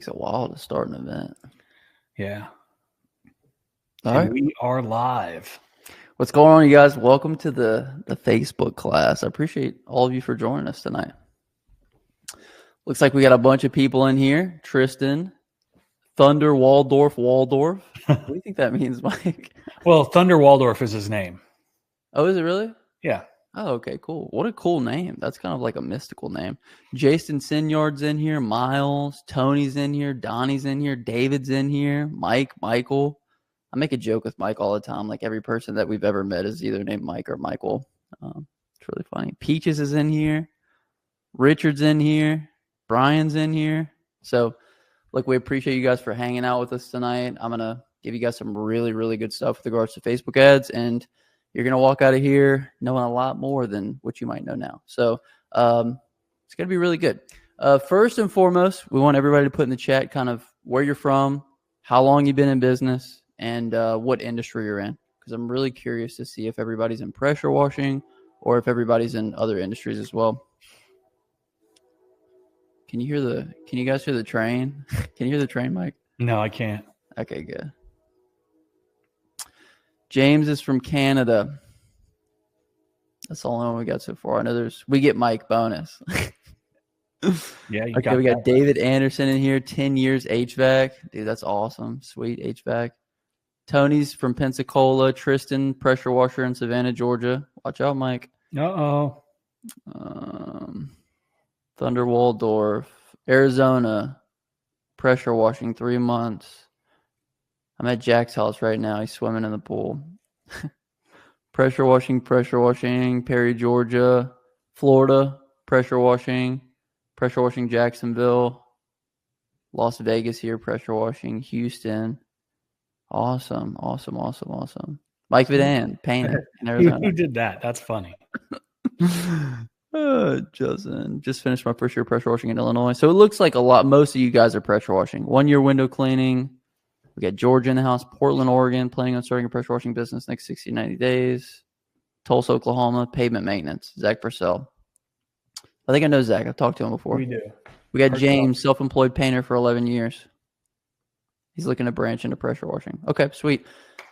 takes a while to start an event. Yeah. All right. We are live. What's going on, you guys? Welcome to the Facebook class. I appreciate all of you for joining us tonight. Looks like we got a bunch of people in here. Tristan, Thunder Waldorf. What do you think that means, Mike? Well, Thunder Waldorf is his name. Oh, is it really? Yeah. Oh, okay, cool. What a cool name. That's kind of like a mystical name. Jason Sinyard's in here. Miles. Tony's in here. Donnie's in here. David's in here. Michael. I make a joke with Mike all the time. Like every person that we've ever met is either named Mike or Michael. It's really funny. Peaches is in here. Richard's in here. Brian's in here. So, look, we appreciate you guys for hanging out with us tonight. I'm going to give you guys some really, really good stuff with regards to Facebook ads. And you're going to walk out of here knowing a lot more than what you might know now. So, it's going to be really good. First and foremost, we want everybody to put in the chat kind of where you're from, how long you've been in business, and what industry you're in, because I'm really curious to see if everybody's in pressure washing or if everybody's in other industries as well. Can you guys hear the train? Can you hear the train, Mike? No, I can't. Okay, good. James is from Canada. That's the only one we got so far. I know we get Mike bonus. Yeah. Okay, we got David Anderson in here, 10 years HVAC. Dude, that's awesome. Sweet HVAC. Tony's from Pensacola. Tristan, pressure washer in Savannah, Georgia. Watch out, Mike. Uh-oh. Thunder Waldorf, Arizona, pressure washing 3 months. I'm at Jack's house right now. He's swimming in the pool. pressure washing, Perry, Georgia, Florida, pressure washing Jacksonville, Las Vegas here, pressure washing, Houston. Awesome. Mike Vidan, painting in Arizona. Who did that? That's funny. Justin, just finished my first year pressure washing in Illinois. So it looks like most of you guys are pressure washing. 1 year window cleaning. We got Georgia in the house, Portland, Oregon, planning on starting a pressure washing business next 60, 90 days. Tulsa, Oklahoma, pavement maintenance. Zach Purcell. I think I know Zach. I've talked to him before. We do. We got James, self-employed painter for 11 years. He's looking to branch into pressure washing. Okay, sweet.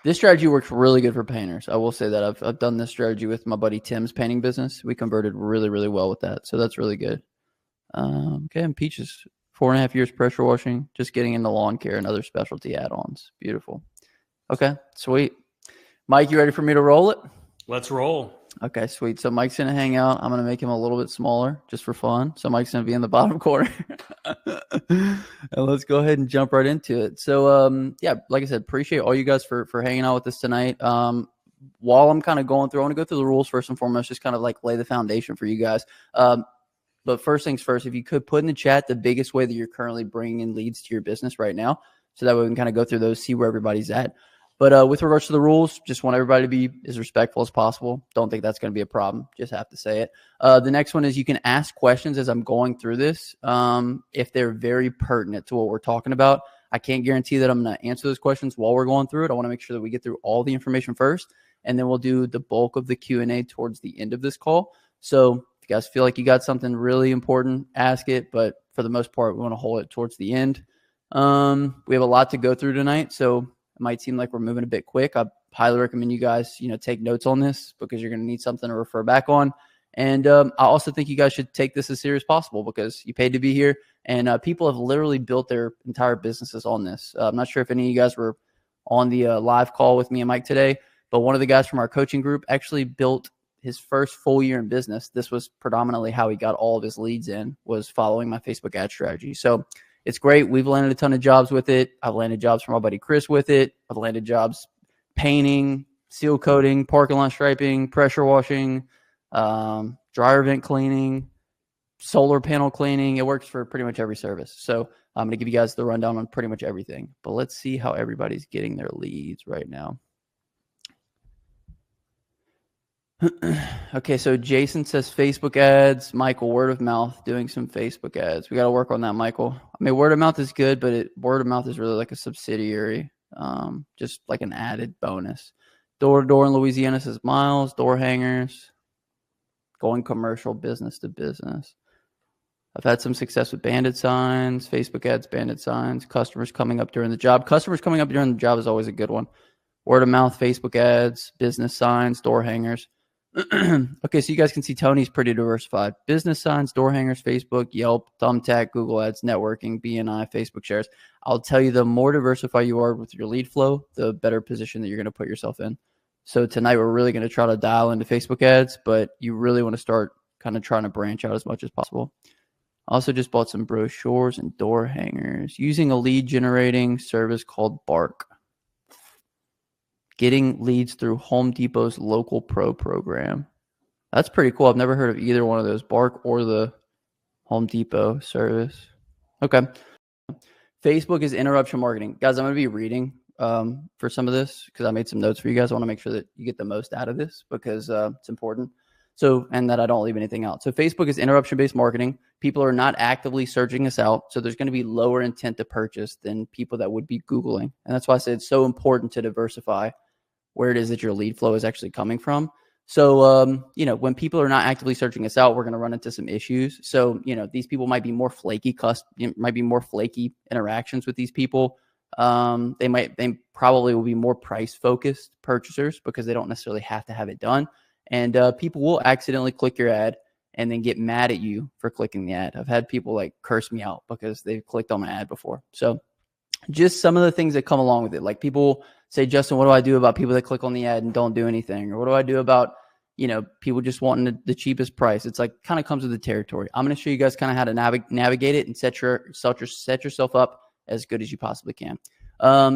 This strategy works really good for painters. I will say that. I've done this strategy with my buddy Tim's painting business. We converted really, really well with that. So that's really good. Okay, and Peaches, 4.5 years pressure washing, just getting into lawn care and other specialty add-ons. Beautiful. Okay, sweet. Mike, you ready for me to roll it? Let's roll. Okay, sweet. So Mike's going to hang out. I'm going to make him a little bit smaller just for fun. So Mike's going to be in the bottom corner. And let's go ahead and jump right into it. So, yeah, like I said, appreciate all you guys for hanging out with us tonight. While I'm kind of going through, I want to go through the rules first and foremost, just kind of like lay the foundation for you guys. But first things first, if you could put in the chat the biggest way that you're currently bringing in leads to your business right now, so that way we can kind of go through those, see where everybody's at. But with regards to the rules, just want everybody to be as respectful as possible. Don't think that's going to be a problem. Just have to say it. The next one is you can ask questions as I'm going through this if they're very pertinent to what we're talking about. I can't guarantee that I'm going to answer those questions while we're going through it. I want to make sure that we get through all the information first, and then we'll do the bulk of the Q&A towards the end of this call. So if you guys feel like you got something really important, ask it. But for the most part, we want to hold it towards the end. We have a lot to go through tonight, so it might seem like we're moving a bit quick. I highly recommend you guys, take notes on this because you're going to need something to refer back on. And I also think you guys should take this as serious as possible because you paid to be here. And people have literally built their entire businesses on this. I'm not sure if any of you guys were on the live call with me and Mike today, but one of the guys from our coaching group actually built his first full year in business. This was predominantly how he got all of his leads in, was following my Facebook ad strategy. So it's great. We've landed a ton of jobs with it. I've landed jobs from my buddy Chris with it. I've landed jobs painting, seal coating, parking lot striping, pressure washing, dryer vent cleaning, solar panel cleaning. It works for pretty much every service. So I'm going to give you guys the rundown on pretty much everything. But let's see how everybody's getting their leads right now. Okay, so Jason says Facebook ads. Michael, word of mouth, doing some Facebook ads. We got to work on that, Michael. I mean, word of mouth is good, but word of mouth is really like a subsidiary, just like an added bonus. Door to door in Louisiana says Miles. Door hangers. Going commercial, business to business. I've had some success with bandit signs, Facebook ads, bandit signs, customers coming up during the job. Customers coming up during the job is always a good one. Word of mouth, Facebook ads, business signs, door hangers. Okay, so you guys can see Tony's pretty diversified. Business signs, door hangers, Facebook, Yelp, Thumbtack, Google Ads, networking, BNI, Facebook shares. I'll tell you, the more diversified you are with your lead flow, the better position that you're going to put yourself in. So tonight we're really going to try to dial into Facebook ads, but you really want to start kind of trying to branch out as much as possible. Also just bought some brochures and door hangers using a lead generating service called Bark. Getting leads through Home Depot's Local Pro program. That's pretty cool. I've never heard of either one of those, Bark or the Home Depot service. Okay. Facebook is interruption marketing. Guys, I'm going to be reading for some of this because I made some notes for you guys. I want to make sure that you get the most out of this because it's important. So, and that I don't leave anything out. So Facebook is interruption-based marketing. People are not actively searching us out. So there's going to be lower intent to purchase than people that would be Googling. And that's why I said it's so important to diversify where it is that your lead flow is actually coming from. So, when people are not actively searching us out, we're going to run into some issues. So, these people might be more flaky, interactions with these people. They probably will be more price focused purchasers because they don't necessarily have to have it done. And people will accidentally click your ad and then get mad at you for clicking the ad. I've had people like curse me out because they've clicked on my ad before. So just some of the things that come along with it. Like people say, Justin, what do I do about people that click on the ad and don't do anything? Or what do I do about, people just wanting the cheapest price? It's like kind of comes with the territory. I'm going to show you guys kind of how to navigate it and set yourself up as good as you possibly can.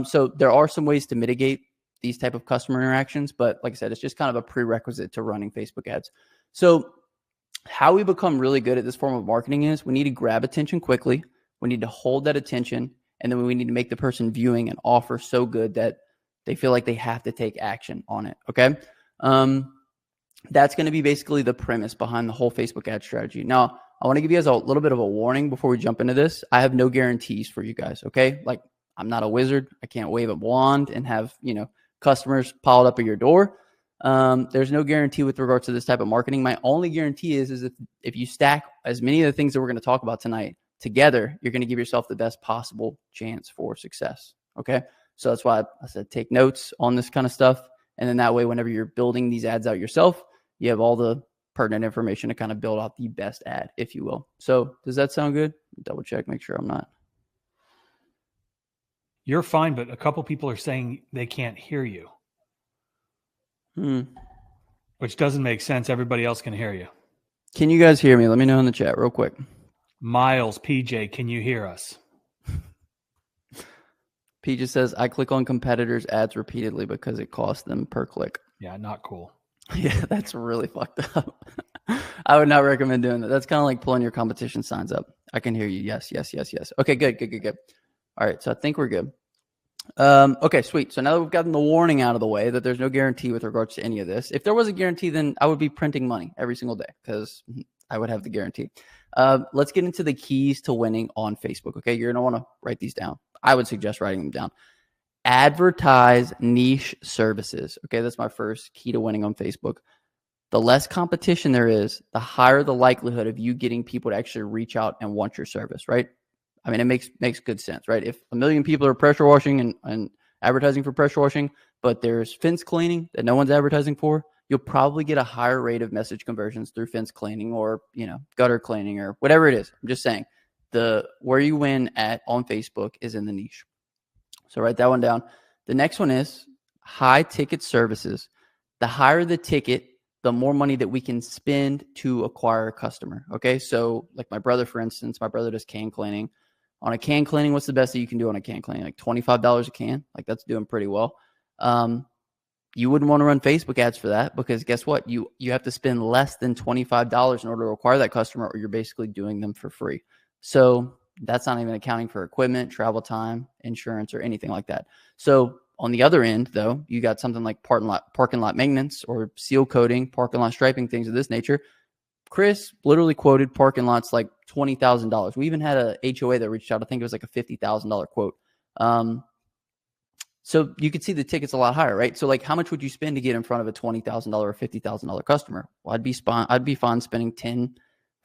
So there are some ways to mitigate these type of customer interactions, but like I said, it's just kind of a prerequisite to running Facebook ads. So how we become really good at this form of marketing is we need to grab attention quickly. We need to hold that attention. And then we need to make the person viewing an offer so good that they feel like they have to take action on it. Okay. That's going to be basically the premise behind the whole Facebook ad strategy. Now, I want to give you guys a little bit of a warning before we jump into this. I have no guarantees for you guys. Okay. Like I'm not a wizard. I can't wave a wand and have, customers piled up at your door. There's no guarantee with regards to this type of marketing. My only guarantee is if you stack as many of the things that we're going to talk about tonight together, you're going to give yourself the best possible chance for success. Okay. So that's why I said, take notes on this kind of stuff. And then that way, whenever you're building these ads out yourself, you have all the pertinent information to kind of build out the best ad, if you will. So does that sound good? Double check, make sure I'm not. You're fine, but a couple people are saying they can't hear you. Which doesn't make sense. Everybody else can hear you. Can you guys hear me? Let me know in the chat real quick. Miles, PJ, can you hear us? PJ says, I click on competitors' ads repeatedly because it costs them per click. Yeah, not cool. Yeah, that's really fucked up. I would not recommend doing that. That's kind of like pulling your competition signs up. I can hear you. Yes. Okay, good. All right, so I think we're good. Okay, sweet. So now that we've gotten the warning out of the way that there's no guarantee with regards to any of this. If there was a guarantee, then I would be printing money every single day because I would have the guarantee. Let's get into the keys to winning on Facebook. Okay, you're going to want to write these down. I would suggest writing them down. Advertise niche services. Okay, that's my first key to winning on Facebook. The less competition there is, the higher the likelihood of you getting people to actually reach out and want your service, right? I mean, it makes good sense, right? If 1 million people are pressure washing and advertising for pressure washing, but there's fence cleaning that no one's advertising for, you'll probably get a higher rate of message conversions through fence cleaning or, gutter cleaning or whatever it is. I'm just saying where you win at on Facebook is in the niche. So write that one down. The next one is high ticket services. The higher the ticket, the more money that we can spend to acquire a customer. Okay. So like my brother, for instance, my brother does can cleaning. On a can cleaning, what's the best that you can do on a can cleaning? Like $25 a can. Like that's doing pretty well. You wouldn't want to run Facebook ads for that because guess what? You have to spend less than $25 in order to acquire that customer, or you're basically doing them for free. So that's not even accounting for equipment, travel time, insurance, or anything like that. So on the other end, though, you got something like parking lot maintenance or seal coating, parking lot striping, things of this nature. Chris literally quoted parking lots like $20,000. We even had a HOA that reached out. I think it was like a $50,000 quote. So you could see the ticket's a lot higher, right? So like how much would you spend to get in front of a $20,000 or $50,000 customer? Well, I'd be fine spending $10,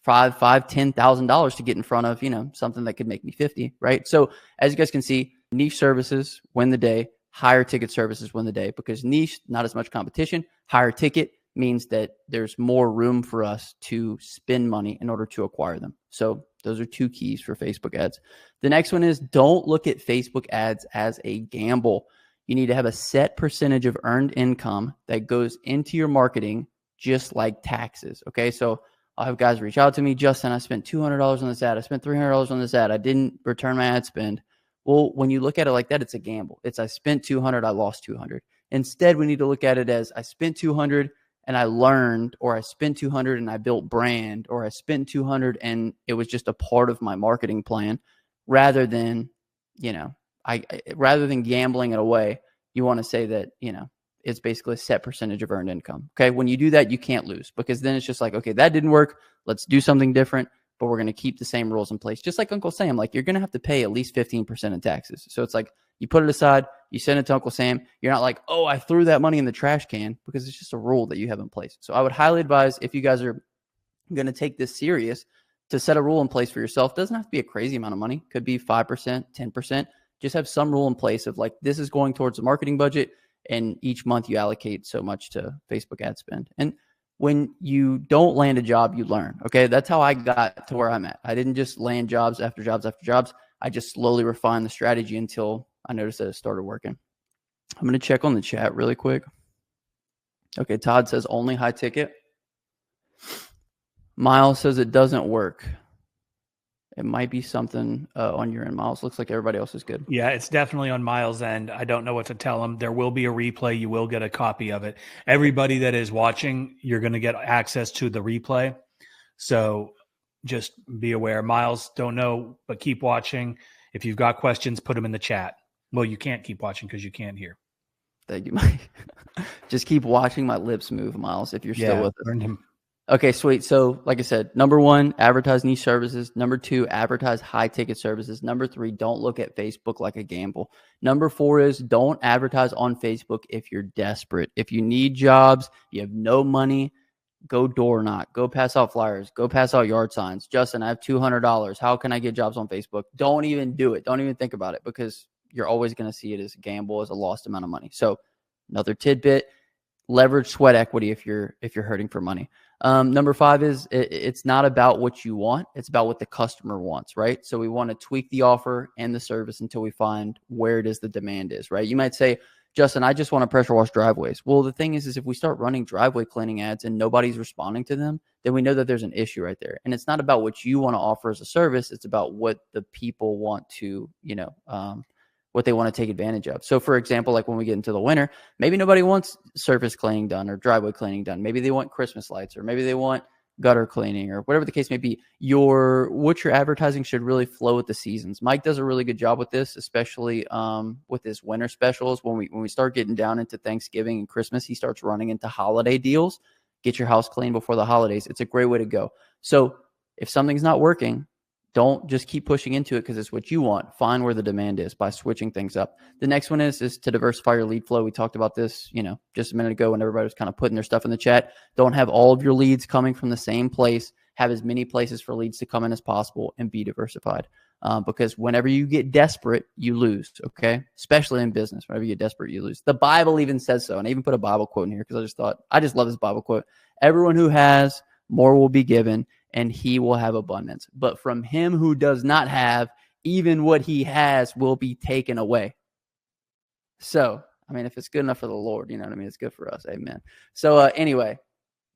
$10,000 to get in front of, something that could make me 50, right? So as you guys can see, niche services win the day, higher ticket services win the day, because niche, not as much competition. Higher ticket means that there's more room for us to spend money in order to acquire them. So those are two keys for Facebook ads. The next one is, don't look at Facebook ads as a gamble. You need to have a set percentage of earned income that goes into your marketing, just like taxes. Okay. So I'll have guys reach out to me. Justin, I spent $200 on this ad. I spent $300 on this ad. I didn't return my ad spend. Well, when you look at it like that, it's a gamble. It's, I spent 200, I lost 200. Instead, we need to look at it as, I spent 200 and I learned, or I spent 200 and I built brand, or I spent 200 and it was just a part of my marketing plan, rather than, rather than gambling it away. You want to say that, it's basically a set percentage of earned income. Okay. When you do that, you can't lose, because then it's just like, okay, that didn't work. Let's do something different, but we're going to keep the same rules in place. Just like Uncle Sam, like, you're going to have to pay at least 15% in taxes. So it's like, you put it aside, you send it to Uncle Sam. You're not like, oh, I threw that money in the trash can, because it's just a rule that you have in place. So I would highly advise, if you guys are going to take this serious, to set a rule in place for yourself. It doesn't have to be a crazy amount of money. Could be 5%, 10%. Just have some rule in place of like, this is going towards the marketing budget, and each month you allocate so much to Facebook ad spend. And when you don't land a job, you learn. Okay. That's how I got to where I'm at. I didn't just land jobs after jobs after jobs. I just slowly refined the strategy until I noticed that it started working. I'm going to check on the chat really quick. Okay. Todd says only high ticket. Miles says it doesn't work. It might be something on your end, Miles. Looks like everybody else is good. Yeah, it's definitely on Miles' end. I don't know what to tell him. There will be a replay. You will get a copy of it. Everybody that is watching, you're going to get access to the replay. So just be aware. Miles, don't know, but keep watching. If you've got questions, put them in the chat. Well, you can't keep watching because you can't hear. Thank you, Mike. Just keep watching my lips move, Miles, if you're still with us. Okay, sweet. So like I said, number 1, advertise niche services. Number 2, advertise high ticket services. Number 3, don't look at Facebook like a gamble. Number 4 is, don't advertise on Facebook if you're desperate. If you need jobs, you have no money, go door knock, go pass out flyers, go pass out yard signs. Justin, I have $200. How can I get jobs on Facebook? Don't even do it. Don't even think about it, because you're always going to see it as a gamble, as a lost amount of money. So another tidbit, leverage sweat equity if you're hurting for money. Number 5 is, it's not about what you want. It's about what the customer wants, right? So we want to tweak the offer and the service until we find where it is the demand is, right? You might say, Justin, I just want to pressure wash driveways. Well, the thing is if we start running driveway cleaning ads and nobody's responding to them, then we know that there's an issue right there. And it's not about what you want to offer as a service. It's about what the people want to, what they want to take advantage of. So for example, like when we get into the winter, maybe nobody wants surface cleaning done or driveway cleaning done. Maybe they want Christmas lights, or maybe they want gutter cleaning, or whatever the case may be. What you're advertising should really flow with the seasons. Mike does a really good job with this, especially with his winter specials. When we start getting down into Thanksgiving and Christmas, he starts running into holiday deals. Get your house clean before the holidays. It's a great way to go. So if something's not working, don't just keep pushing into it because it's what you want. Find where the demand is by switching things up. The next one is to diversify your lead flow. We talked about this, just a minute ago when everybody was kind of putting their stuff in the chat. Don't have all of your leads coming from the same place. Have as many places for leads to come in as possible, and be diversified. Because whenever you get desperate, you lose. Okay. Especially in business. Whenever you get desperate, you lose. The Bible even says so. And I even put a Bible quote in here because I just love this Bible quote. Everyone who has, more will be given, and he will have abundance. But from him who does not have, even what he has will be taken away. So, if it's good enough for the Lord, you know what I mean? It's good for us. Amen. So anyway,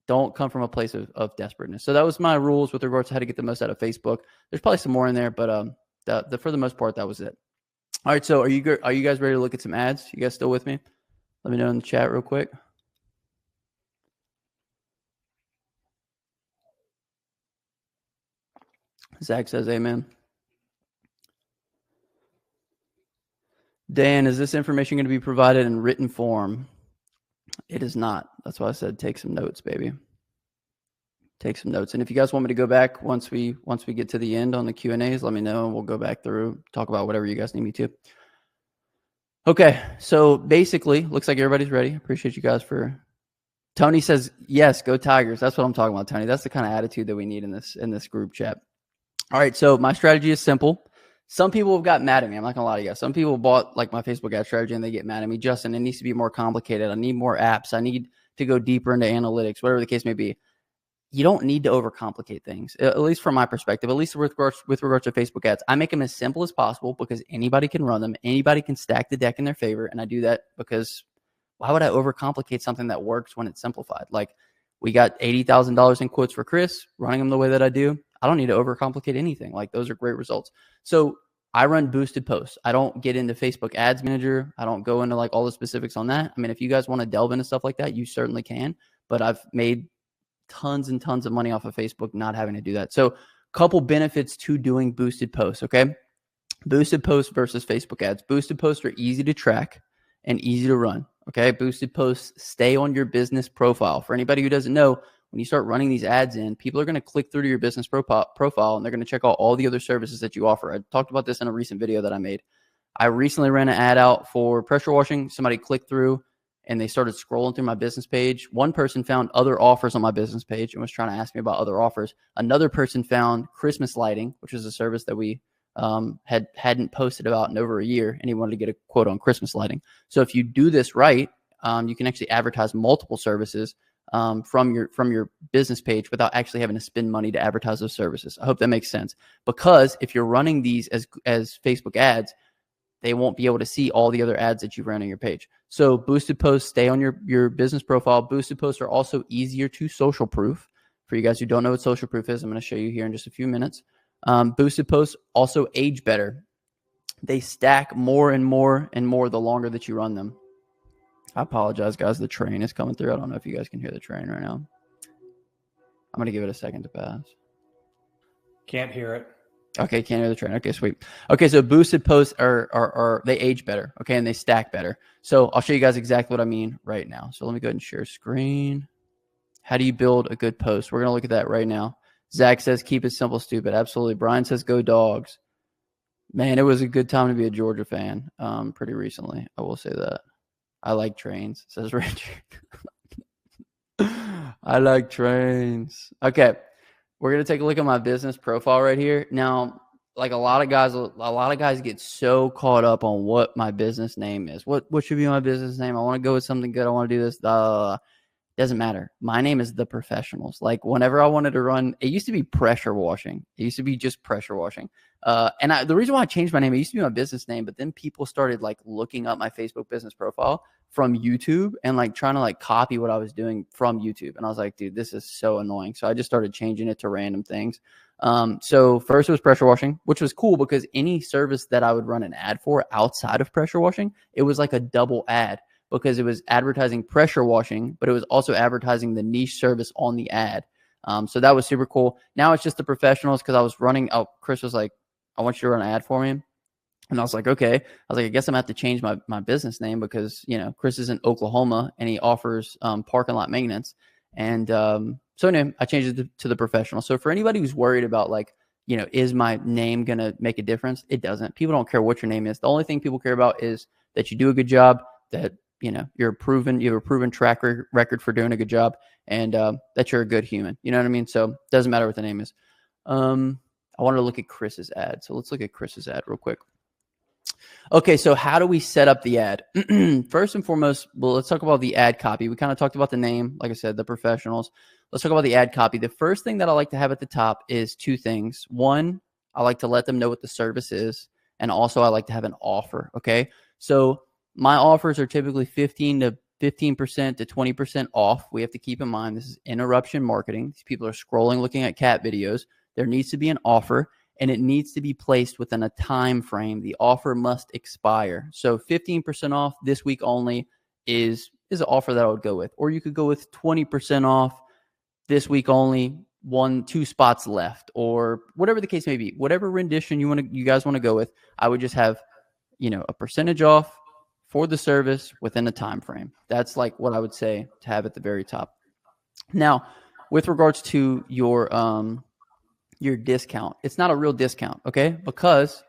don't come from a place of desperateness. So that was my rules with regards to how to get the most out of Facebook. There's probably some more in there, but for the most part, that was it. All right. So are you guys ready to look at some ads? You guys still with me? Let me know in the chat real quick. Zach says amen. Dan, is this information going to be provided in written form? It is not. That's why I said take some notes, baby. Take some notes. And if you guys want me to go back once we get to the end on the Q&As, let me know, and we'll go back through, talk about whatever you guys need me to. Okay, so basically, looks like everybody's ready. Appreciate you guys for Tony says, yes, go Tigers. That's what I'm talking about, Tony. That's the kind of attitude that we need in this group chat. All right, so my strategy is simple. Some people have got mad at me. I'm not gonna lie to you guys. Some people bought like my Facebook ad strategy and they get mad at me. Justin, it needs to be more complicated. I need more apps. I need to go deeper into analytics, whatever the case may be. You don't need to overcomplicate things, at least from my perspective, at least with regards to Facebook ads. I make them as simple as possible because anybody can run them. Anybody can stack the deck in their favor. And I do that because why would I overcomplicate something that works when it's simplified? Like we got $80,000 in quotes for Chris, running them the way that I do. I don't need to overcomplicate anything. Like those are great results. So I run boosted posts. I don't get into Facebook Ads Manager. I don't go into like all the specifics on that. I mean, if you guys want to delve into stuff like that, you certainly can. But I've made tons and tons of money off of Facebook not having to do that. So couple benefits to doing boosted posts, okay? Boosted posts versus Facebook ads. Boosted posts are easy to track and easy to run, okay? Boosted posts stay on your business profile. For anybody who doesn't know, when you start running these ads in, people are going to click through to your business profile and they're going to check out all the other services that you offer. I talked about this in a recent video that I made. I recently ran an ad out for pressure washing. Somebody clicked through and they started scrolling through my business page. One person found other offers on my business page and was trying to ask me about other offers. Another person found Christmas lighting, which is a service that we hadn't posted about in over a year, and he wanted to get a quote on Christmas lighting. So if you do this right, you can actually advertise multiple services from your business page without actually having to spend money to advertise those services. I hope that makes sense. Because if you're running these as Facebook ads, they won't be able to see all the other ads that you've ran on your page. So boosted posts stay on your business profile. Boosted posts are also easier to social proof. For you guys who don't know what social proof is, I'm going to show you here in just a few minutes. Boosted posts also age better. They stack more and more and more the longer that you run them. I apologize, guys. The train is coming through. I don't know if you guys can hear the train right now. I'm going to give it a second to pass. Can't hear it. Okay, can't hear the train. Okay, sweet. Okay, so boosted posts are they age better, okay, and they stack better. So I'll show you guys exactly what I mean right now. So let me go ahead and share screen. How do you build a good post? We're going to look at that right now. Zach says, keep it simple, stupid. Absolutely. Brian says, go Dogs. Man, it was a good time to be a Georgia fan pretty recently. I will say that. I like trains, says Richard. I like trains. Okay. We're going to take a look at my business profile right here. Now, like a lot of guys get so caught up on what my business name is. What should be my business name? I want to go with something good. I want to do this. Doesn't matter. My name is The Professionals. Like whenever I wanted to run, it used to be pressure washing. It used to be just pressure washing. And the reason why I changed my name, it used to be my business name, but then people started like looking up my Facebook business profile from YouTube and like trying to like copy what I was doing from YouTube. And I was like, dude, this is so annoying. So I just started changing it to random things. So first it was pressure washing, which was cool because any service that I would run an ad for outside of pressure washing, it was like a double ad because it was advertising pressure washing, but it was also advertising the niche service on the ad. So that was super cool. Now it's just The Professionals because I was running out. Chris was like, I want you to run an ad for me. And I was like, okay. I was like, I guess I'm going to have to change my business name because, you know, Chris is in Oklahoma and he offers parking lot maintenance. And so anyway, I changed it to The Professional. So for anybody who's worried about like, you know, is my name going to make a difference? It doesn't. People don't care what your name is. The only thing people care about is that you do a good job, that, you know, you have a proven track record for doing a good job, and that you're a good human. You know what I mean? So it doesn't matter what the name is. I wanted to look at Chris's ad. So let's look at Chris's ad real quick. Okay, so how do we set up the ad? First and foremost, well, let's talk about the ad copy. We kind of talked about the name, like I said, The Professionals. Let's talk about the ad copy. The first thing that I like to have at the top is two things. One, I like to let them know what the service is, and also I like to have an offer, okay? So my offers are typically 15% to 20% off. We have to keep in mind this is interruption marketing. These people are scrolling, looking at cat videos. There needs to be an offer, and it needs to be placed within a time frame. The offer must expire. So 15% off this week only is an offer that I would go with. Or you could go with 20% off this week only, 1-2 spots left, or whatever the case may be. Whatever rendition you guys want to go with, I would just have, you know, a percentage off for the service within a time frame. That's like what I would say to have at the very top. Now, with regards to your discount, it's not a real discount, okay? Because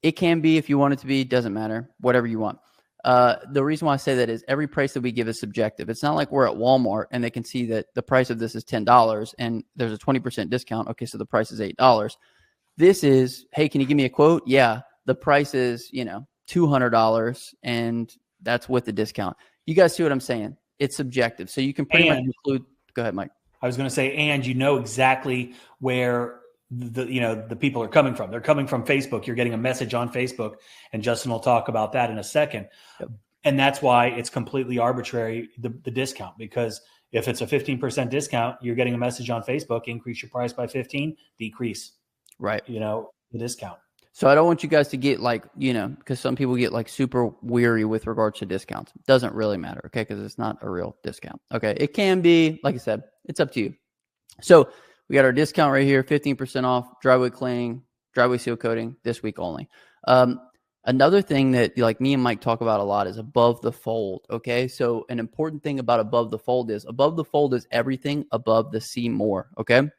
it can be if you want it to be, doesn't matter, whatever you want. The reason why I say that is every price that we give is subjective. It's not like we're at Walmart and they can see that the price of this is $10 and there's a 20% discount. Okay, so the price is $8. This is, hey, can you give me a quote? Yeah, the price is, $200 and that's with the discount. You guys see what I'm saying? It's subjective. So you can pretty much include, go ahead, Mike. I was going to say, and exactly where the people are coming from. They're coming from Facebook. You're getting a message on Facebook, and Justin will talk about that in a second. Yep. And that's why it's completely arbitrary, the discount, because if it's a 15% discount, you're getting a message on Facebook, increase your price by 15, decrease, right? The discount. So I don't want you guys to get because some people get super weary with regards to discounts. It doesn't really matter, okay? Because it's not a real discount, okay? It can be, like I said, it's up to you. So we got our discount right here, 15% off, driveway cleaning, driveway seal coating this week only. Another thing that me and Mike talk about a lot is above the fold, okay? So an important thing about above the fold is everything above the see more, okay?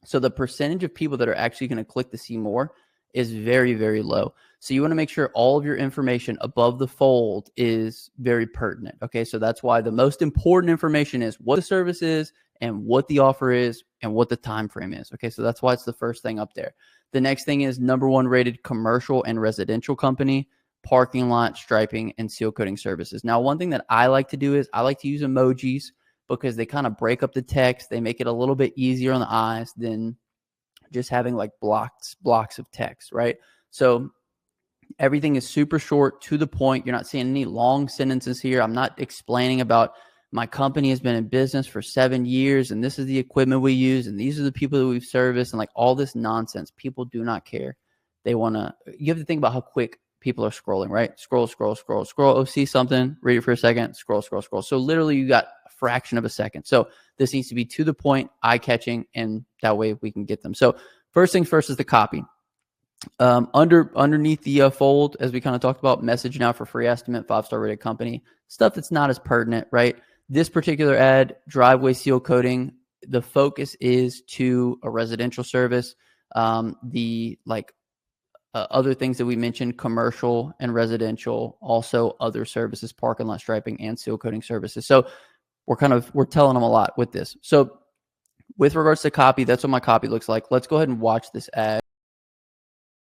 So the percentage of people that are actually going to click the see more is very, very low. So you want to make sure all of your information above the fold is very pertinent. Okay, so that's why the most important information is what the service is and what the offer is and what the time frame is. Okay, so that's why it's the first thing up there. The next thing is #1 rated commercial and residential company, parking lot striping and seal coating services. Now, one thing that I like to do is I like to use emojis because they kind of break up the text. They make it a little bit easier on the eyes than just having blocks of text, right? So everything is super short, to the point. You're not seeing any long sentences here. I'm not explaining about my company has been in business for 7 years and this is the equipment we use and these are the people that we've serviced and all this nonsense. People do not care. You have to think about how quick people are scrolling, right? Scroll. Oh, see something, read it for a second, scroll. So literally you got a fraction of a second. So this needs to be to the point, eye-catching, and that way we can get them. So first things first is the copy. Underneath the fold, as we kind of talked about, message now for free estimate, 5-star rated company, stuff that's not as pertinent, right? This particular ad, driveway seal coating, the focus is to a residential service. Other things that we mentioned, commercial and residential, also other services, parking lot striping and seal coating services. So we're telling them a lot with this. So with regards to copy, that's what my copy looks like. Let's go ahead and watch this ad.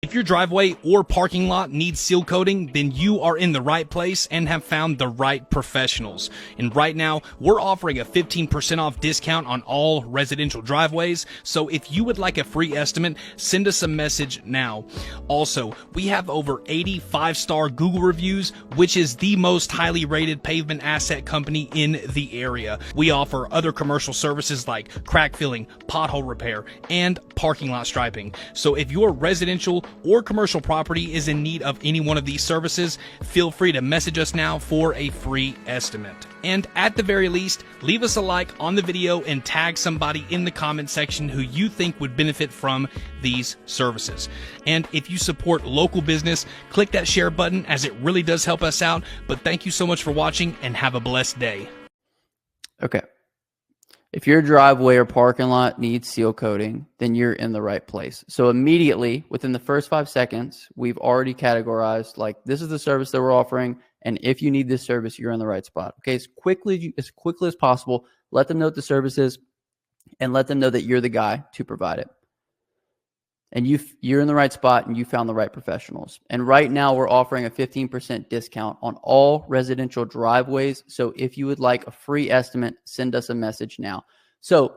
If your driveway or parking lot needs seal coating, then you are in the right place and have found the right professionals. And right now, we're offering a 15% off discount on all residential driveways. So if you would like a free estimate, send us a message now. Also, we have over 80 5-star Google reviews, which is the most highly rated pavement asset company in the area. We offer other commercial services like crack filling, pothole repair, and parking lot striping. So if your residential or commercial property is in need of any one of these services, feel free to message us now for a free estimate. And at the very least, leave us a like on the video and tag somebody in the comment section who you think would benefit from these services. And if you support local business, click that share button, as it really does help us out. But thank you so much for watching and have a blessed day. Okay. If your driveway or parking lot needs seal coating, then you're in the right place. So immediately, within the first 5 seconds, we've already categorized, this is the service that we're offering, and if you need this service, you're in the right spot. Okay, as quickly as possible, let them know what the service is, and let them know that you're the guy to provide it. And you're in the right spot, and you found the right professionals. And right now, we're offering a 15% discount on all residential driveways. So if you would like a free estimate, send us a message now. So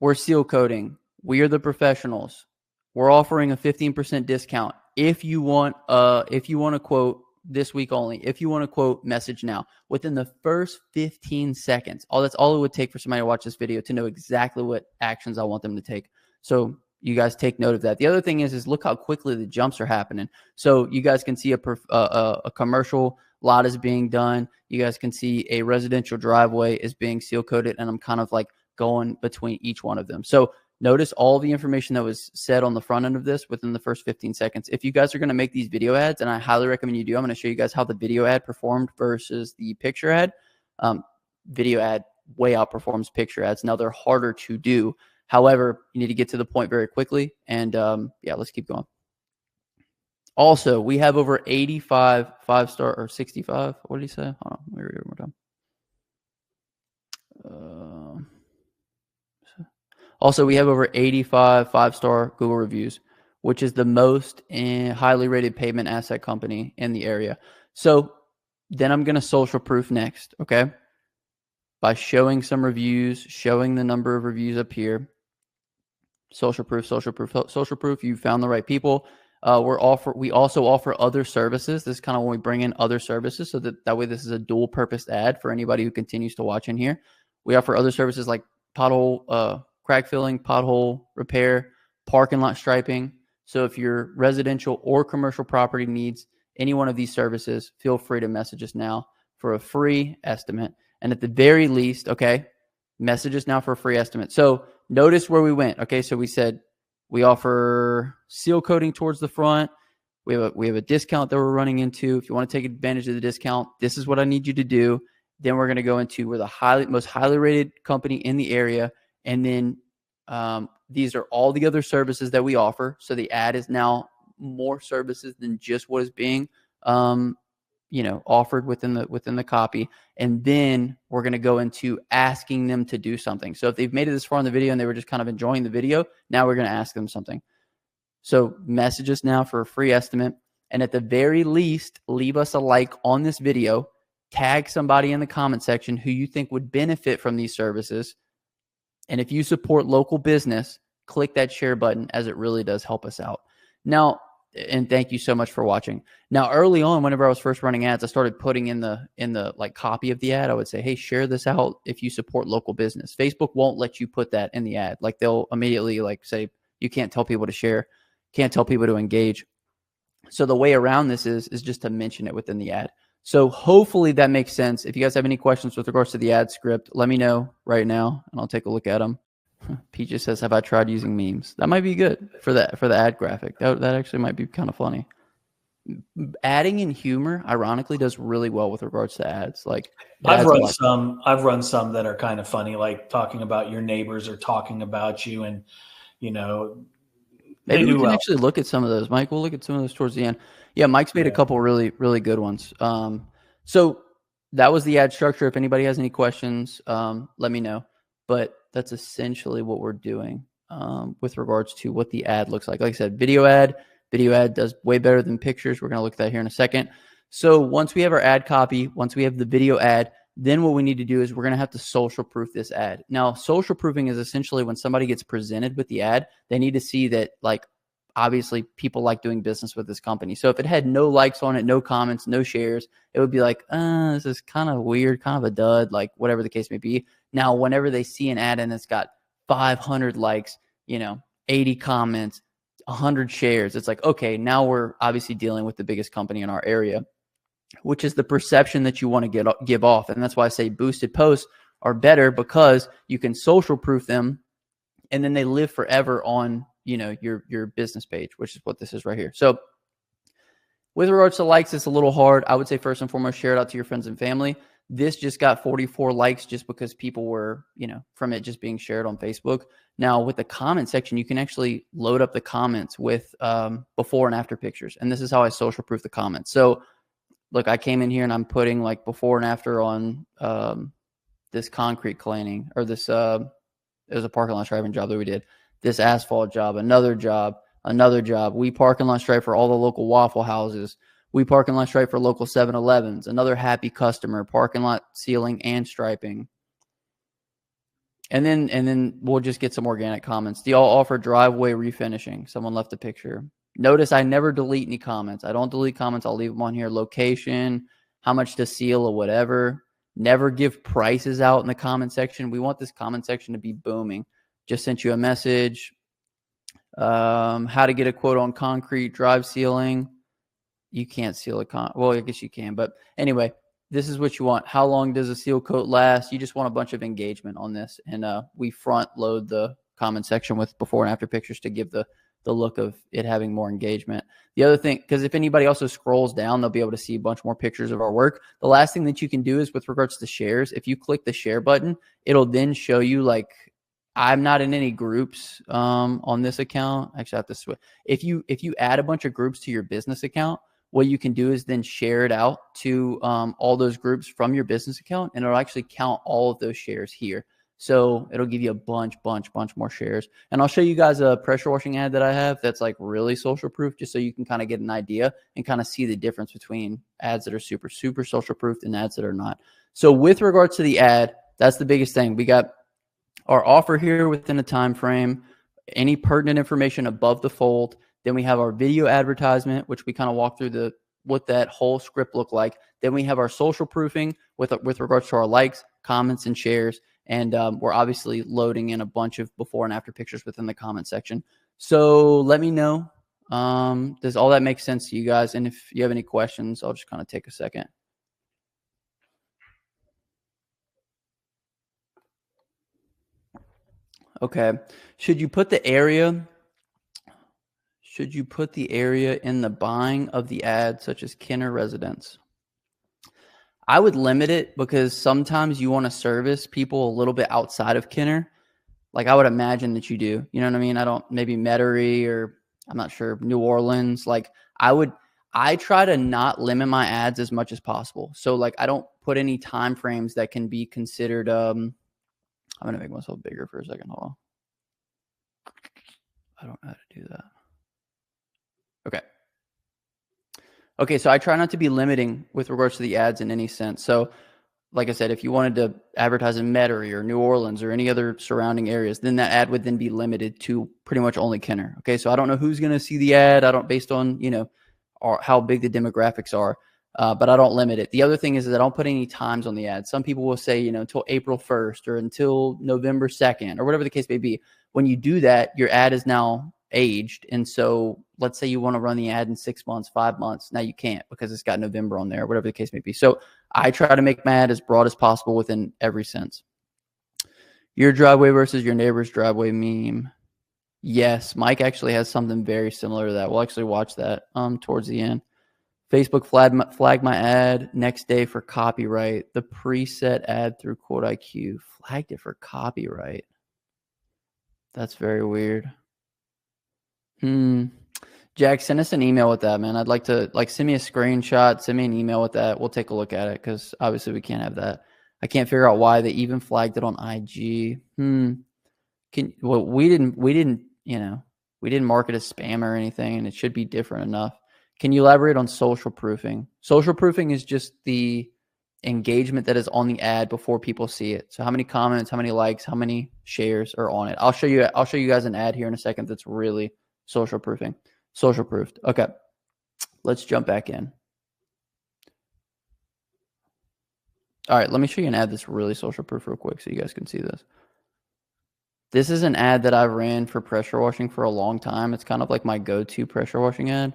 we're seal coating. We are the professionals. We're offering a 15% discount. If you want a quote this week only, if you want a quote, message now. Within the first 15 seconds, that's all it would take for somebody to watch this video to know exactly what actions I want them to take. So you guys take note of that. The other thing is look how quickly the jumps are happening. So you guys can see a commercial lot is being done. You guys can see a residential driveway is being seal coated, and I'm kind of going between each one of them. So notice all the information that was said on the front end of this within the first 15 seconds. If you guys are going to make these video ads, and I highly recommend you do, I'm going to show you guys how the video ad performed versus the picture ad. Video ad way outperforms picture ads. Now they're harder to do. However, you need to get to the point very quickly. And let's keep going. Also, we have over 85 5-star or 65. What did he say? Hold on. Let me read it one more time. Also, we have over 85 5-star Google reviews, which is the most highly rated pavement asset company in the area. So then I'm going to social proof next, okay? By showing some reviews, showing the number of reviews up here. Social proof. You found the right people. We also offer other services. This is kind of when we bring in other services, so that way this is a dual purpose ad for anybody who continues to watch in here. We offer other services like pothole crack filling, pothole repair, parking lot striping. So if your residential or commercial property needs any one of these services, feel free to message us now for a free estimate. And at the very least, okay, message us now for a free estimate. So notice where we went. Okay, so we said we offer seal coating towards the front. We have a discount that we're running into. If you want to take advantage of the discount, this is what I need you to do. Then we're going to go into we're the most highly rated company in the area. And then these are all the other services that we offer. So the ad is now more services than just what is being offered within the copy. And then we're going to go into asking them to do something. So if they've made it this far in the video and they were just kind of enjoying the video, now we're going to ask them something. So message us now for a free estimate. And at the very least, leave us a like on this video. Tag somebody in the comment section who you think would benefit from these services. And if you support local business, click that share button, as it really does help us out. Now, and thank you so much for watching. Now, early on, whenever I was first running ads, I started putting in the like copy of the ad. I would say, hey, share this out if you support local business. Facebook won't let you put that in the ad. Like they'll immediately like say, you can't tell people to share, can't tell people to engage. So the way around this is just to mention it within the ad. So hopefully that makes sense. If you guys have any questions with regards to the ad script, let me know right now and I'll take a look at them. Pete just says, have I tried using memes? That might be good for the ad graphic. That actually might be kind of funny. Adding in humor, ironically, does really well with regards to ads. Like I've run some that are kind of funny, like talking about your neighbors or talking about you, and maybe we can actually look at some of those. Mike, we'll look at some of those towards the end. Yeah, Mike's made a couple really, really good ones. So that was the ad structure. If anybody has any questions, let me know. But that's essentially what we're doing with regards to what the ad looks like. Like I said, video ad does way better than pictures. We're going to look at that here in a second. So once we have our ad copy, once we have the video ad, then what we need to do is we're going to have to social proof this ad. Now, social proofing is essentially when somebody gets presented with the ad, they need to see that, like, obviously people like doing business with this company. So if it had no likes on it, no comments, no shares, it would be like, this is kind of weird, kind of a dud, like whatever the case may be. Now, whenever they see an ad and it's got 500 likes, 80 comments, 100 shares, it's like, okay, now we're obviously dealing with the biggest company in our area, which is the perception that you want to give off. And that's why I say boosted posts are better, because you can social proof them and then they live forever on your business page, which is what this is right here. So with regards to likes, it's a little hard. I would say first and foremost, share it out to your friends and family. This just got 44 likes just because people were, from it just being shared on Facebook. Now with the comment section, you can actually load up the comments with before and after pictures. And this is how I social proof the comments. So look, I came in here and I'm putting like before and after on this concrete cleaning, or this, it was a parking lot striping job that we did. This asphalt job, another job. We parking lot stripe for all the local Waffle Houses. We parking lot stripe for local 7-Elevens. Another happy customer, parking lot sealing and striping. And then we'll just get some organic comments. Do y'all offer driveway refinishing? Someone left a picture. Notice I never delete any comments. I don't delete comments. I'll leave them on here. Location, how much to seal or whatever. Never give prices out in the comment section. We want this comment section to be booming. Just sent you a message. How to get a quote on concrete drive sealing. You can't seal well, I guess you can. But anyway, this is what you want. How long does a seal coat last? You just want a bunch of engagement on this. And we front load the comment section with before and after pictures to give the look of it having more engagement. The other thing, because if anybody also scrolls down, they'll be able to see a bunch more pictures of our work. The last thing that you can do is with regards to shares. If you click the share button, it'll then show you like, I'm not in any groups on this account. Actually, I have to switch. If you add a bunch of groups to your business account, what you can do is then share it out to all those groups from your business account, and it'll actually count all of those shares here. So it'll give you a bunch more shares. And I'll show you guys a pressure washing ad that I have that's like really social proof, just so you can kind of get an idea and kind of see the difference between ads that are super social proof and ads that are not. So with regards to the ad, that's the biggest thing. We got our offer here within a time frame, any pertinent information above the fold. Then we have our video advertisement, which we kind of walk through what that whole script look like. Then we have our social proofing with regards to our likes, comments, and shares. And we're obviously loading in a bunch of before and after pictures within the comment section. So let me know. Does all that make sense to you guys? And if you have any questions, I'll just kind of take a second. Okay. Should you put the area in the buying of the ad, such as Kenner Residence? I would limit it because sometimes you want to service people a little bit outside of Kenner. Like I would imagine that you do. You know what I mean? Maybe Metairie, or I'm not sure, New Orleans. Like I try to not limit my ads as much as possible. So like I don't put any time frames that can be considered. I'm going to make myself bigger for a second. Hold on. I don't know how to do that. Okay, so I try not to be limiting with regards to the ads in any sense. So like I said, if you wanted to advertise in Metairie or New Orleans or any other surrounding areas, then that ad would then be limited to pretty much only Kenner. Okay, so I don't know who's going to see the ad. Based on, or how big the demographics are, but I don't limit it. The other thing is that I don't put any times on the ad. Some people will say, until April 1st or until November 2nd or whatever the case may be. When you do that, your ad is now aged. And so let's say you want to run the ad in 6 months, 5 months. Now you can't because it's got November on there, whatever the case may be. So I try to make my ad as broad as possible within every sense. Your driveway versus your neighbor's driveway meme. Yes, Mike actually has something very similar to that. We'll actually watch that towards the end. Facebook flagged my ad next day for copyright. The preset ad through Quote IQ flagged it for copyright. That's very weird. Jack, send us an email with that, man. I'd like to send me a screenshot, send me an email with that. We'll take a look at it because obviously we can't have that. I can't figure out why they even flagged it on IG. We didn't market as spam or anything, and it should be different enough. Can you elaborate on social proofing? Social proofing is just the engagement that is on the ad before people see it. So how many comments, how many likes, how many shares are on it? I'll show you guys an ad here in a second that's really social proofed. Okay. Let's jump back in. All right, let me show you an ad that's really social proof real quick so you guys can see this. This is an ad that I ran for pressure washing for a long time. It's kind of like my go-to pressure washing ad.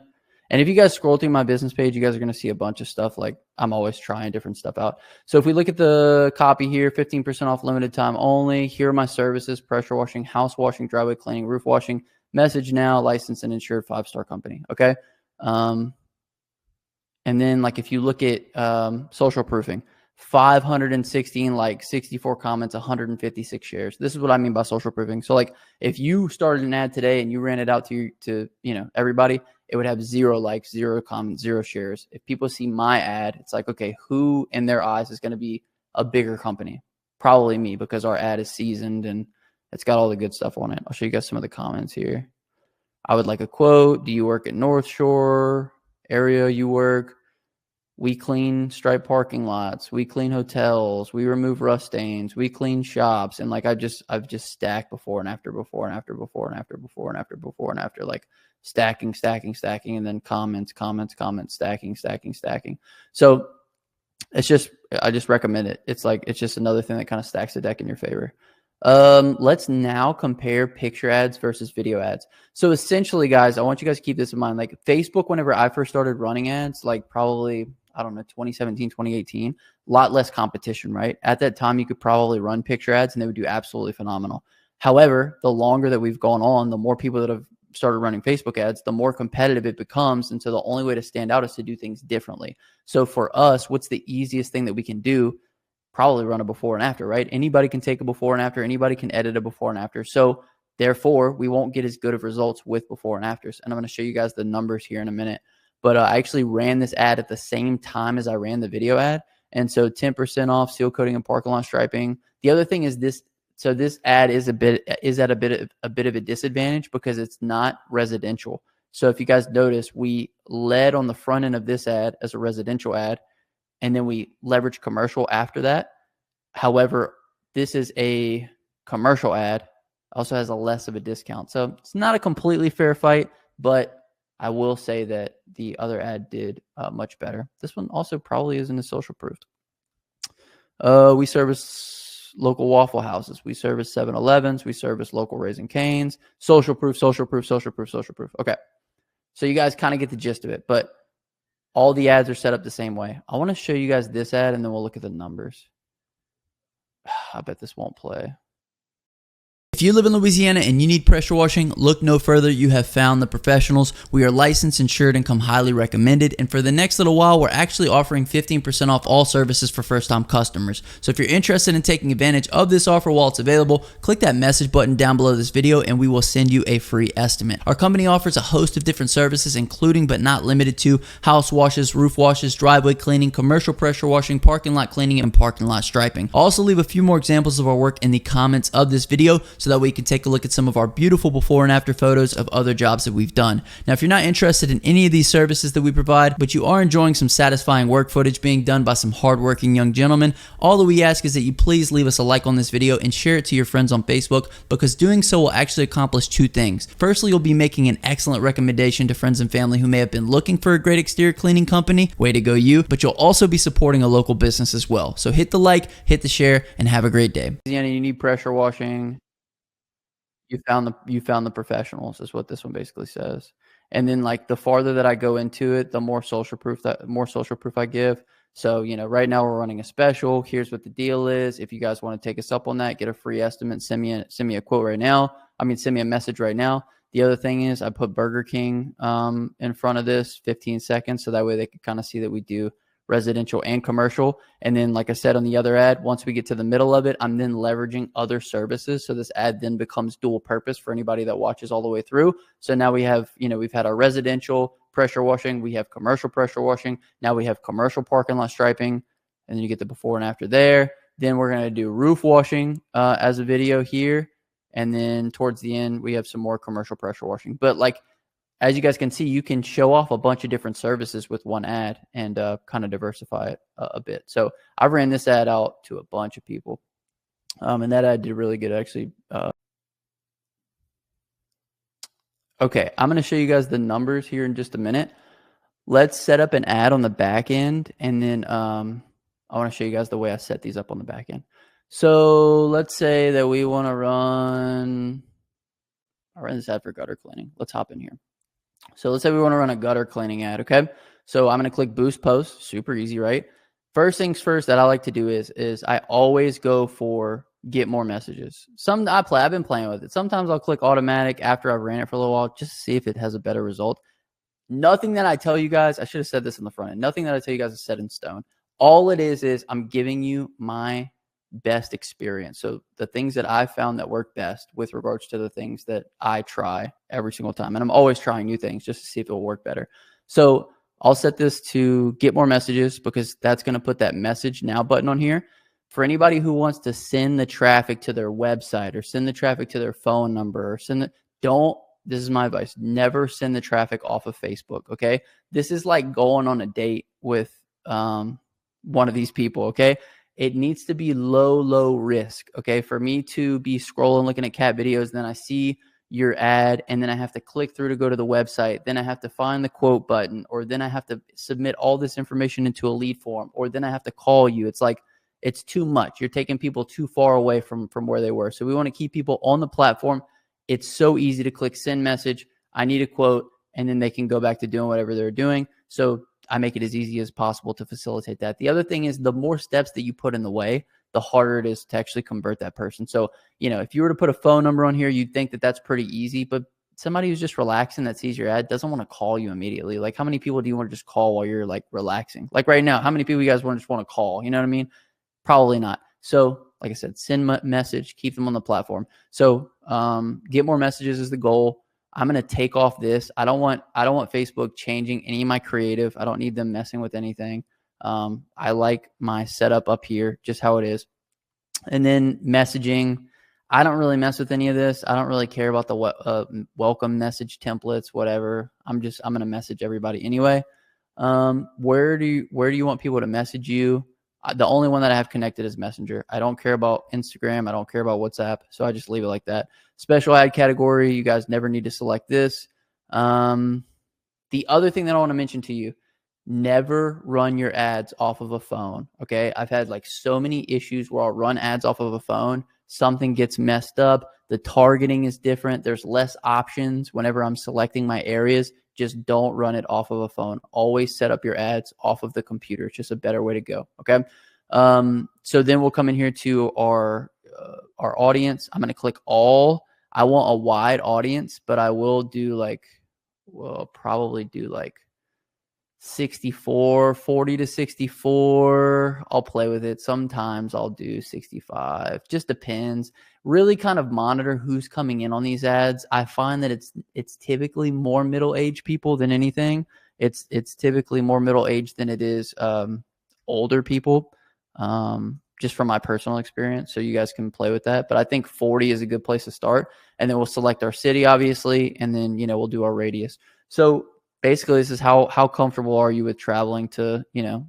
And if you guys scroll through my business page, you guys are going to see a bunch of stuff. Like I'm always trying different stuff out. So if we look at the copy here, 15% off limited time only. Here are my services: pressure washing, house washing, driveway cleaning, roof washing, message now, licensed and insured, 5-star company. Okay. And then like if you look at social proofing, 516 likes, 64 comments, 156 shares. This is what I mean by social proofing. So like if you started an ad today and you ran it out to everybody, it would have 0 likes, 0 comments, 0 shares. If people see my ad, it's like, okay, who in their eyes is going to be a bigger company? Probably me, because our ad is seasoned and it's got all the good stuff on it. I'll show you guys some of the comments here. I would like a quote. Do you work at North Shore area you work? We clean striped parking lots. We clean hotels. We remove rust stains. We clean shops. And like I've just stacked before and after, like stacking, and then comments, stacking. So I just recommend it. It's just another thing that kind of stacks the deck in your favor. Let's now compare picture ads versus video ads. So essentially, guys, I want you guys to keep this in mind. Like Facebook, whenever I first started running ads, like probably, 2017, 2018, a lot less competition, right? At that time, you could probably run picture ads and they would do absolutely phenomenal. However, the longer that we've gone on, the more people that have started running Facebook ads, the more competitive it becomes. And so the only way to stand out is to do things differently. So for us, what's the easiest thing that we can do probably run a before and after, right? Anybody can take a before and after. Anybody can edit a before and after. So therefore, we won't get as good of results with before and afters. And I'm going to show you guys the numbers here in a minute. But I actually ran this ad at the same time as I ran the video ad. And so 10% off seal coating and parking lot striping. The other thing is this. So this ad is at a bit of a disadvantage because it's not residential. So if you guys notice, we led on the front end of this ad as a residential ad, and then we leverage commercial after that. However, this is a commercial ad, also has a less of a discount. So it's not a completely fair fight, but I will say that the other ad did much better. This one also probably isn't as social proof. We service local Waffle Houses. We service 7-Elevens. We service local Raising Cane's. Social proof, social proof, social proof, social proof. Okay. So you guys kind of get the gist of it, but all the ads are set up the same way. I want to show you guys this ad and then we'll look at the numbers. I bet this won't play. If you live in Louisiana and you need pressure washing, look no further. You have found the professionals. We are licensed, insured, and come highly recommended. And for the next little while, we're actually offering 15% off all services for first-time customers. So if you're interested in taking advantage of this offer while it's available, click that message button down below this video and we will send you a free estimate. Our company offers a host of different services, including but not limited to house washes, roof washes, driveway cleaning, commercial pressure washing, parking lot cleaning, and parking lot striping. I'll also leave a few more examples of our work in the comments of this video so that we can take a look at some of our beautiful before and after photos of other jobs that we've done. Now, if you're not interested in any of these services that we provide, but you are enjoying some satisfying work footage being done by some hardworking young gentlemen, all that we ask is that you please leave us a like on this video and share it to your friends on Facebook, because doing so will actually accomplish two things. Firstly, you'll be making an excellent recommendation to friends and family who may have been looking for a great exterior cleaning company. Way to go, you. But you'll also be supporting a local business as well. So hit the like, hit the share, and have a great day. You need pressure washing. You found the professionals is what this one basically says. And then like the farther that I go into it, the more social proof I give. So, you know, right now we're running a special. Here's what the deal is. If you guys want to take us up on that, get a free estimate, send me a quote right now. Send me a message right now. The other thing is I put Burger King in front of this 15 seconds. So that way they can kind of see that we do residential and commercial. And then, like I said on the other ad, once we get to the middle of it, I'm then leveraging other services. So this ad then becomes dual purpose for anybody that watches all the way through. So now we have, you know, we've had our residential pressure washing, we have commercial pressure washing, now we have commercial parking lot striping, and then you get the before and after there. Then we're going to do roof washing as a video here. And then towards the end, we have some more commercial pressure washing. But like, as you guys can see, you can show off a bunch of different services with one ad and kind of diversify it a bit. So I ran this ad out to a bunch of people, and that ad did really good, actually. Okay, I'm going to show you guys the numbers here in just a minute. Let's set up an ad on the back end, and then I want to show you guys the way I set these up on the back end. So let's say that we want to run this ad for gutter cleaning. Let's hop in here. So let's say we want to run a gutter cleaning ad, okay? So I'm going to click boost post, super easy, right? First things first that I like to do is I always go for get more messages. I've been playing with it. Sometimes I'll click automatic after I've ran it for a little while just to see if it has a better result. Nothing that I tell you guys, I should have said this in the front end. Nothing that I tell you guys is set in stone. All it is I'm giving you my best experience. So the things that I found that work best with regards to the things that I try every single time. And I'm always trying new things just to see if it'll work better. So I'll set this to get more messages because that's going to put that message now button on here. For anybody who wants to send the traffic to their website or send the traffic to their phone number or this is my advice. Never send the traffic off of Facebook. Okay. This is like going on a date with one of these people. Okay. It needs to be low risk. Okay. For me to be scrolling, looking at cat videos, then I see your ad and then I have to click through to go to the website. Then I have to find the quote button, or then I have to submit all this information into a lead form, or then I have to call you. It's like, it's too much. You're taking people too far away from where they were. So we want to keep people on the platform. It's so easy to click send message. I need a quote, and then they can go back to doing whatever they're doing. So I make it as easy as possible to facilitate that. The other thing is the more steps that you put in the way, the harder it is to actually convert that person. So, you know, if you were to put a phone number on here, you'd think that that's pretty easy, but somebody who's just relaxing that sees your ad doesn't want to call you immediately. Like, how many people do you want to just call while you're like relaxing? Like right now, how many people you guys just want to call? You know what I mean? Probably not. So like I said, send message, keep them on the platform. So get more messages is the goal. I'm going to take off this. I don't want Facebook changing any of my creative. I don't need them messing with anything. I like my setup up here, just how it is. And then messaging, I don't really mess with any of this. I don't really care about the welcome message templates, whatever. I'm going to message everybody anyway. Where do you want people to message you? The only one that I have connected is Messenger. I don't care about Instagram. I don't care about WhatsApp. So I just leave it like that. Special ad category, you guys never need to select this. The other thing that I want to mention to you, never run your ads off of a phone. Okay. I've had like so many issues where I'll run ads off of a phone. Something gets messed up. The targeting is different. There's less options whenever I'm selecting my areas. Just don't run it off of a phone. Always set up your ads off of the computer. It's just a better way to go. Okay. So then we'll come in here to our audience. I'm going to click all. I want a wide audience, but I will do probably do like 64, 40 to 64. I'll play with it. Sometimes I'll do 65. Just depends. Really kind of monitor who's coming in on these ads. I find that it's typically more middle-aged people than anything. It's typically more middle-aged than it is older people, just from my personal experience. So you guys can play with that. But I think 40 is a good place to start. And then we'll select our city, obviously, and then, we'll do our radius. So basically, this is how comfortable are you with traveling to,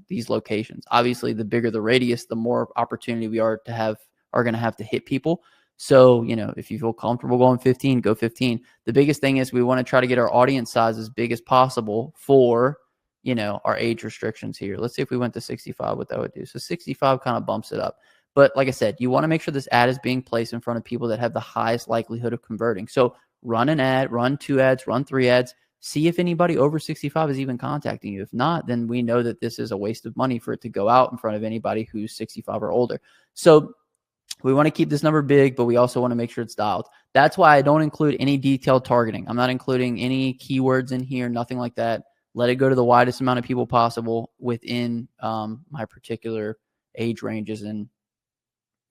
these locations. Obviously, the bigger the radius, the more opportunity we are going to have to hit people. So, if you feel comfortable going 15, go 15. The biggest thing is we want to try to get our audience size as big as possible for, our age restrictions here. Let's see if we went to 65, what that would do. So 65 kind of bumps it up. But like I said, you want to make sure this ad is being placed in front of people that have the highest likelihood of converting. So run an ad, run 2 ads, run 3 ads. See if anybody over 65 is even contacting you. If not, then we know that this is a waste of money for it to go out in front of anybody who's 65 or older. So we want to keep this number big, but we also want to make sure it's dialed. That's why I don't include any detailed targeting. I'm not including any keywords in here, nothing like that. Let it go to the widest amount of people possible within my particular age ranges and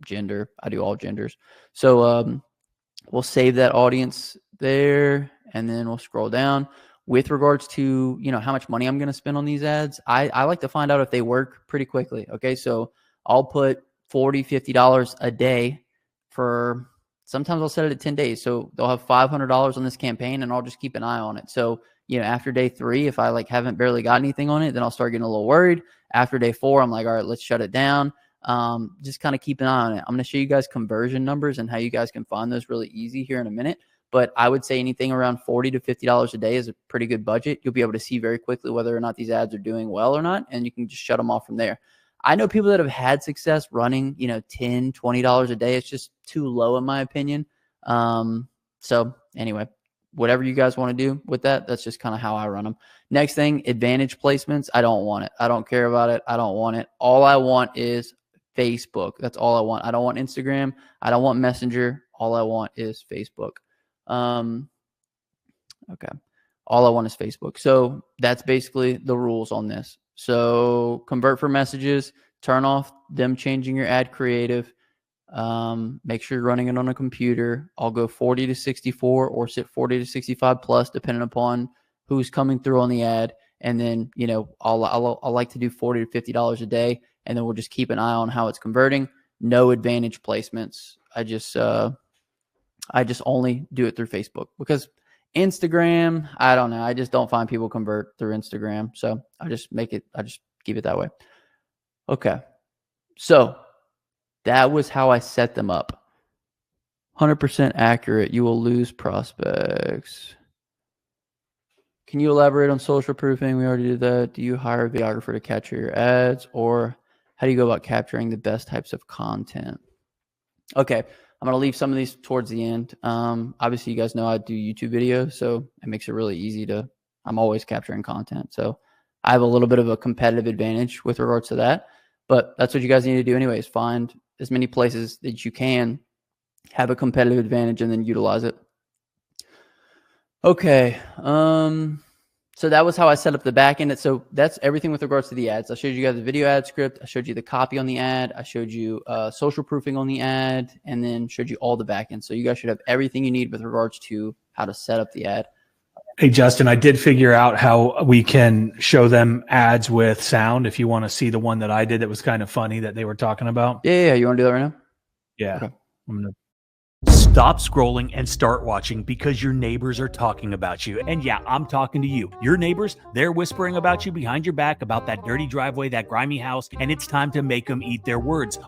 gender. I do all genders. So we'll save that audience there, and then we'll scroll down. With regards to, how much money I'm going to spend on these ads, I like to find out if they work pretty quickly. Okay, so I'll put $40, $50 a day for, sometimes I'll set it at 10 days. So they'll have $500 on this campaign, and I'll just keep an eye on it. So, after day 3, if I haven't barely got anything on it, then I'll start getting a little worried. After day 4, I'm like, all right, let's shut it down. Just kind of keep an eye on it. I'm going to show you guys conversion numbers and how you guys can find those really easy here in a minute. But I would say anything around $40 to $50 a day is a pretty good budget. You'll be able to see very quickly whether or not these ads are doing well or not, and you can just shut them off from there. I know people that have had success running, $10, $20 a day. It's just too low in my opinion. So anyway, whatever you guys want to do with that, that's just kind of how I run them. Next thing, advantage placements. I don't want it. I don't care about it. I don't want it. All I want is Facebook. That's all I want. I don't want Instagram. I don't want Messenger. All I want is Facebook. Okay. All I want is Facebook. So that's basically the rules on this. So convert for messages, turn off them changing your ad creative. Make sure you're running it on a computer. I'll go 40 to 64 or sit 40 to 65 plus, depending upon who's coming through on the ad. And then, I'll like to do $40 to $50 a day, and then we'll just keep an eye on how it's converting. No advantage placements. I just only do it through Facebook, because Instagram, I don't know. I just don't find people convert through Instagram. So I just keep it that way. Okay. So that was how I set them up. 100% accurate. You will lose prospects. Can you elaborate on social proofing? We already did that. Do you hire a videographer to capture your ads, or how do you go about capturing the best types of content? Okay. I'm going to leave some of these towards the end. Obviously, you guys know I do YouTube videos, so it makes it really easy I'm always capturing content. So I have a little bit of a competitive advantage with regards to that, but that's what you guys need to do anyways. Find as many places that you can, have a competitive advantage, and then utilize it. Okay. So that was how I set up the back end. So that's everything with regards to the ads. I showed you guys the video ad script. I showed you the copy on the ad. I showed you social proofing on the ad, and then showed you all the back end. So you guys should have everything you need with regards to how to set up the ad. Hey, Justin, I did figure out how we can show them ads with sound. If you want to see the one that I did that was kind of funny that they were talking about. Yeah. You want to do that right now? Yeah. Okay. I'm gonna stop scrolling and start watching because your neighbors are talking about you. And yeah, I'm talking to you. Your neighbors, they're whispering about you behind your back about that dirty driveway, that grimy house, and it's time to make them eat their words.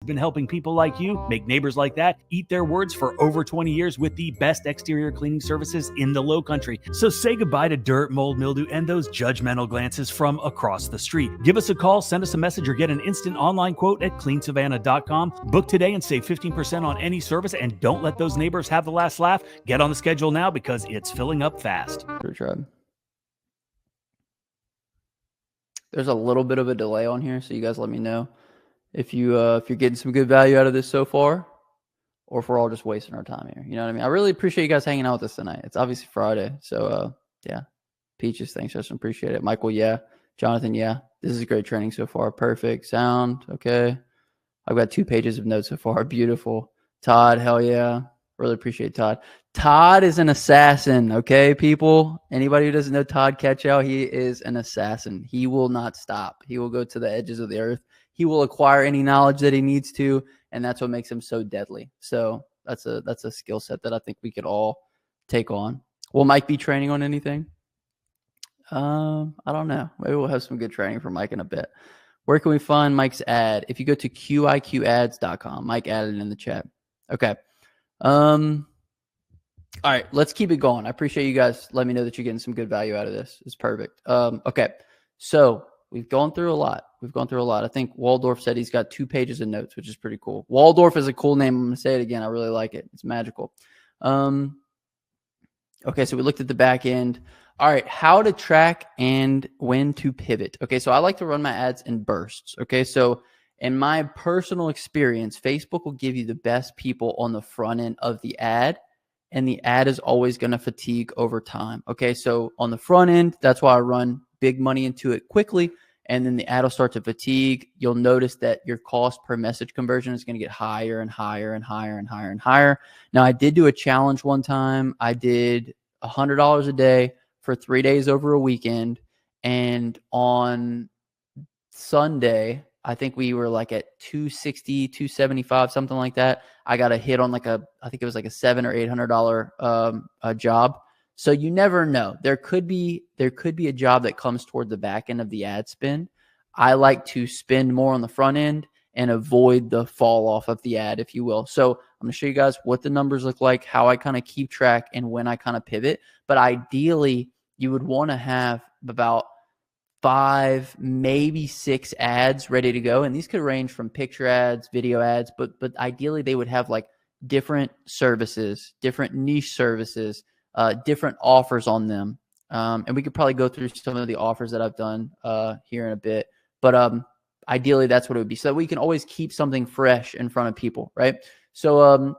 Been helping people like you make neighbors like that eat their words for over 20 years with the best exterior cleaning services in the Low Country. So say goodbye to dirt, mold, mildew, and those judgmental glances from across the street. Give us a call, send us a message, or get an instant online quote at cleansavannah.com. Book today and save 15% on any service, and don't let those neighbors have the last laugh. Get on the schedule now because it's filling up fast. There's a little bit of a delay on here, so you guys let me know if you're getting some good value out of this so far, or if we're all just wasting our time here. You know what I mean? I really appreciate you guys hanging out with us tonight. It's obviously Friday. So yeah. Peaches, thanks, Justin. Appreciate it. Michael, yeah. Jonathan, yeah. This is great training so far. Perfect. Sound, okay. I've got 2 pages of notes so far. Beautiful. Todd, hell yeah. Really appreciate Todd. Todd is an assassin, okay, people? Anybody who doesn't know Todd Ketchow, he is an assassin. He will not stop. He will go to the edges of the earth. He will acquire any knowledge that he needs to, and that's what makes him so deadly. So that's a skill set that I think we could all take on. Will Mike be training on anything? I don't know. Maybe we'll have some good training for Mike in a bit. Where can we find Mike's ad? If you go to qiqads.com, Mike added it in the chat. Okay. All right, let's keep it going. I appreciate you guys letting me know that you're getting some good value out of this. It's perfect. Okay. So we've gone through a lot. I think Waldorf said he's got 2 pages of notes, which is pretty cool. Waldorf is a cool name. I'm going to say it again. I really like it. It's magical. Okay, so we looked at the back end. All right, how to track and when to pivot. Okay, so I like to run my ads in bursts. Okay, so in my personal experience, Facebook will give you the best people on the front end of the ad, and the ad is always going to fatigue over time. Okay, so on the front end, that's why I run big money into it quickly, and then the ad will start to fatigue. You'll notice that your cost per message conversion is going to get higher and higher and higher and higher and higher. Now, I did do a challenge one time. I did $100 a day for 3 days over a weekend. And on Sunday, I think we were like at 260, 275, something like that. I got a hit on I think it was like a $700 or $800 job. So you never know. There could be a job that comes toward the back end of the ad spend. I like to spend more on the front end and avoid the fall off of the ad, if you will. So I'm going to show you guys what the numbers look like, how I kind of keep track, and when I kind of pivot. But ideally, you would want to have about 5, maybe 6 ads ready to go. And these could range from picture ads, video ads, but ideally they would have like different services, different niche services, different offers on them. And we could probably go through some of the offers that I've done here in a bit. But ideally, that's what it would be, so that we can always keep something fresh in front of people, right? So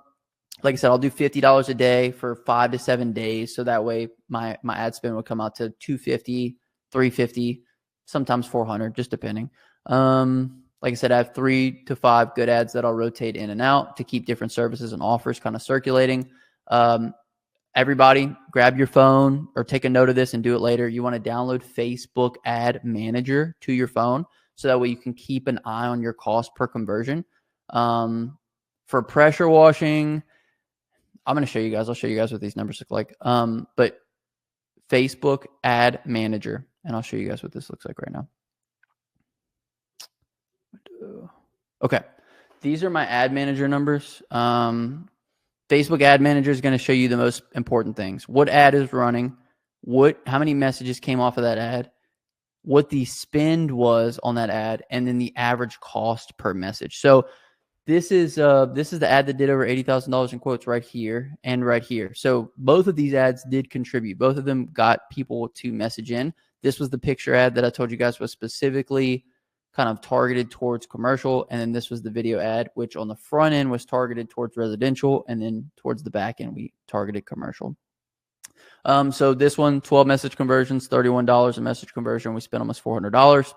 like I said, I'll do $50 a day for 5 to 7 days. So that way my ad spend would come out to $250, $350, sometimes $400, just depending. Like I said, I have 3 to 5 good ads that I'll rotate in and out to keep different services and offers kind of circulating. Everybody grab your phone or take a note of this and do it later. You want to download Facebook Ad Manager to your phone, so that way you can keep an eye on your cost per conversion. For pressure washing, I'm going to show you guys. I'll show you guys what these numbers look like. But Facebook Ad Manager, and I'll show you guys what this looks like right now. Okay. These are my ad manager numbers. Facebook Ad Manager is going to show you the most important things. What ad is running, how many messages came off of that ad, what the spend was on that ad, and then the average cost per message. So this is the ad that did over $80,000 in quotes right here and right here. So both of these ads did contribute. Both of them got people to message in. This was the picture ad that I told you guys was specifically kind of targeted towards commercial. And then this was the video ad, which on the front end was targeted towards residential. And then towards the back end, we targeted commercial. So this one, 12 message conversions, $31 a message conversion. We spent almost $400.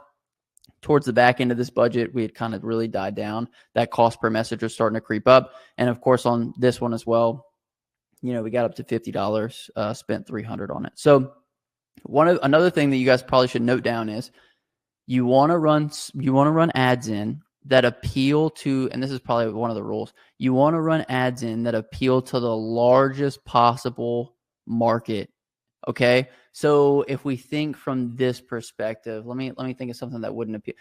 Towards the back end of this budget, we had kind of really died down. That cost per message was starting to creep up. And of course, on this one as well, we got up to $50, spent $300 on it. So another thing that you guys probably should note down is you want to run ads in that appeal to, and this is probably one of the rules, you want to run ads in that appeal to the largest possible market. Okay. So if we think from this perspective, let me think of something that wouldn't appeal.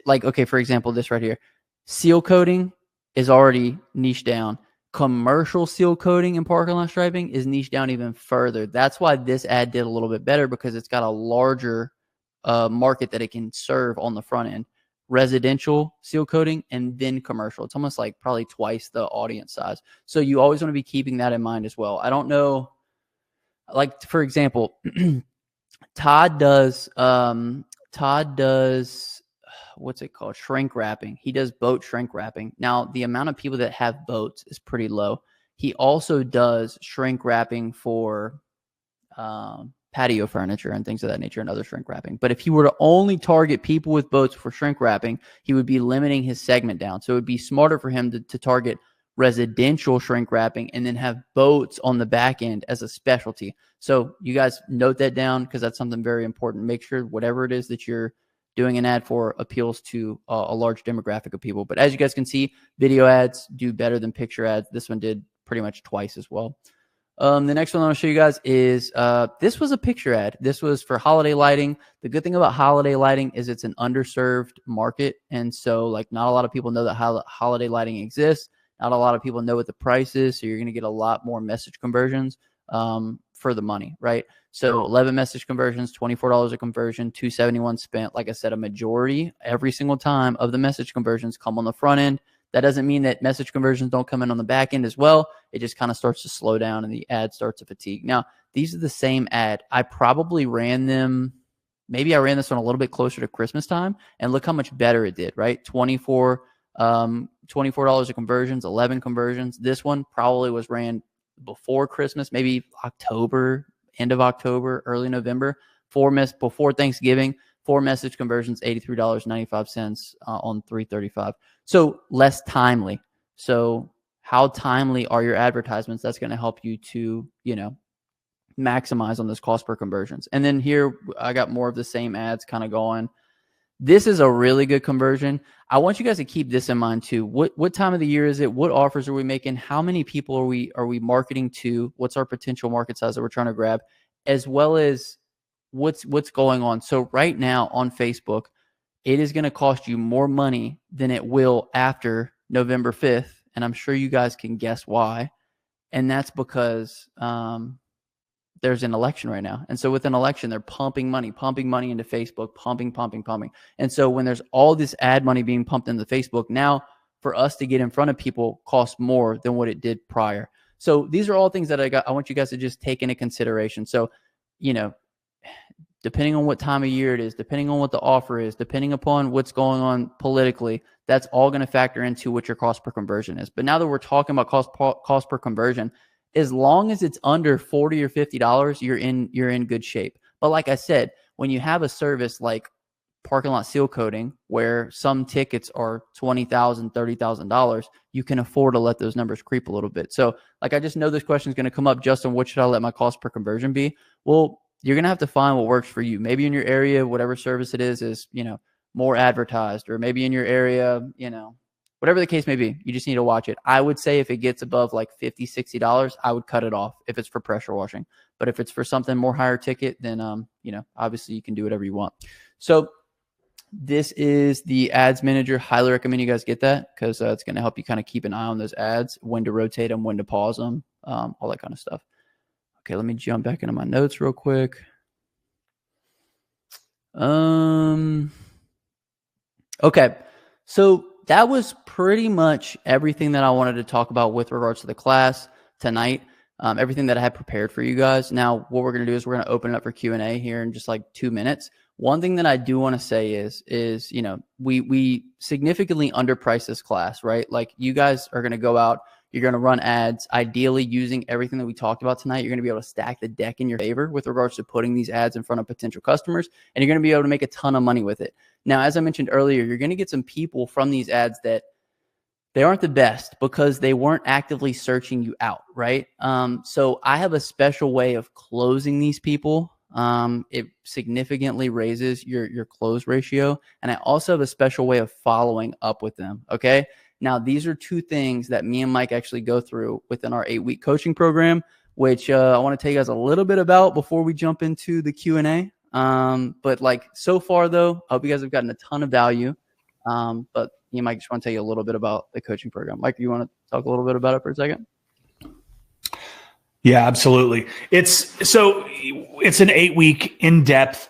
Okay, for example, this right here, seal coating is already niche down. Commercial seal coating and parking lot striping is niche down even further. That's why this ad did a little bit better, because it's got a larger market that it can serve on the front end. Residential seal coating and then commercial. It's almost like probably twice the audience size. So you always want to be keeping that in mind as well. I don't know, like for example, Todd does what's it called? Shrink wrapping. He does boat shrink wrapping. Now, the amount of people that have boats is pretty low. He also does shrink wrapping for patio furniture and things of that nature, and other shrink wrapping. But if he were to only target people with boats for shrink wrapping, he would be limiting his segment down. So it would be smarter for him to target residential shrink wrapping and then have boats on the back end as a specialty. So you guys note that down, because that's something very important. Make sure whatever it is that you're doing an ad for appeals to a large demographic of people. But as you guys can see, video ads do better than picture ads. This one did pretty much twice as well. The next one I want to show you guys is this was a picture ad. This was for holiday lighting. The good thing about holiday lighting is it's an underserved market. And so like not a lot of people know that holiday lighting exists. Not a lot of people know what the price is. So you're going to get a lot more message conversions for the money, right? So 11 message conversions, $24 a conversion, $271 spent. Like I said, a majority every single time of the message conversions come on the front end. That doesn't mean that message conversions don't come in on the back end as well. It just kind of starts to slow down and the ad starts to fatigue. Now, these are the same ad. I probably ran them, maybe I ran this one a little bit closer to Christmas time, and look how much better it did, right? $24 of conversions, 11 conversions. This one probably was ran before Christmas, maybe October, end of October, early November, before Thanksgiving. 4 message conversions, $83.95 on 335. So less timely. So how timely are your advertisements? That's going to help you to, maximize on this cost per conversions. And then here I got more of the same ads kind of going. This is a really good conversion. I want you guys to keep this in mind too. What time of the year is it? What offers are we making? How many people are we marketing to? What's our potential market size that we're trying to grab? As well as what's going on. So right now on Facebook, it is going to cost you more money than it will after November 5th. And I'm sure you guys can guess why. And that's because there's an election right now. And so with an election, they're pumping money into Facebook, pumping. And so when there's all this ad money being pumped into Facebook, now for us to get in front of people costs more than what it did prior. So these are all things that I want you guys to just take into consideration. So, depending on what time of year it is, depending on what the offer is, depending upon what's going on politically, that's all going to factor into what your cost per conversion is. But now that we're talking about cost per conversion, as long as it's under $40 or $50, you're in good shape. But like I said, when you have a service like parking lot seal coating, where some tickets are $20,000, $30,000, you can afford to let those numbers creep a little bit. So like, I just know this question is going to come up, Justin, what should I let my cost per conversion be? Well, you're going to have to find what works for you. Maybe in your area, whatever service it is, more advertised, or maybe in your area, whatever the case may be, you just need to watch it. I would say if it gets above like $50, $60, I would cut it off if it's for pressure washing. But if it's for something more higher ticket, then, obviously you can do whatever you want. So this is the ads manager. Highly recommend you guys get that, because it's going to help you kind of keep an eye on those ads, when to rotate them, when to pause them, all that kind of stuff. Okay, let me jump back into my notes real quick. Okay, so that was pretty much everything that I wanted to talk about with regards to the class tonight. Everything that I had prepared for you guys. Now, what we're going to do is we're going to open it up for Q&A here in just like 2 minutes. One thing that I do want to say is we significantly underpriced this class, right? Like, you guys are going to go out, You're going to run ads, ideally using everything that we talked about tonight. You're going to be able to stack the deck in your favor with regards to putting these ads in front of potential customers, and you're going to be able to make a ton of money with it. Now, as I mentioned earlier, you're going to get some people from these ads that they aren't the best because they weren't actively searching you out, right? So I have a special way of closing these people. It significantly raises your close ratio. And I also have a special way of following up with them. Okay. Now, these are two things that me and Mike actually go through within our 8-week coaching program, which I want to tell you guys a little bit about before we jump into the Q&A. But like so far though, I hope you guys have gotten a ton of value. But you might just want to tell you a little bit about the coaching program. Mike, you want to talk a little bit about it for a second? Yeah, absolutely. It's an 8-week in-depth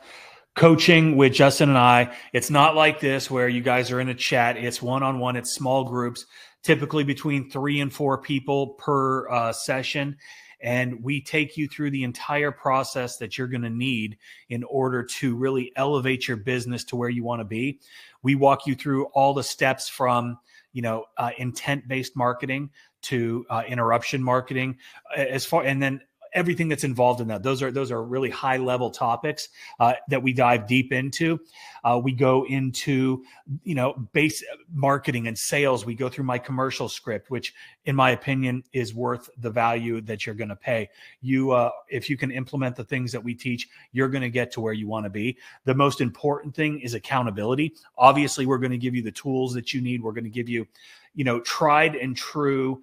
coaching with Justin and I. It's not like this where you guys are in a chat. It's one-on-one. It's small groups, typically between 3 and 4 people per session. And we take you through the entire process that you're going to need in order to really elevate your business to where you want to be. We walk you through all the steps from, intent-based marketing to interruption marketing, and then everything that's involved in that. Those are really high level topics that we dive deep into. We go into, base marketing and sales. We go through my commercial script, which in my opinion is worth the value that you're going to pay. If you can implement the things that we teach, you're going to get to where you want to be. The most important thing is accountability. Obviously, we're going to give you the tools that you need. We're going to give you, tried and true,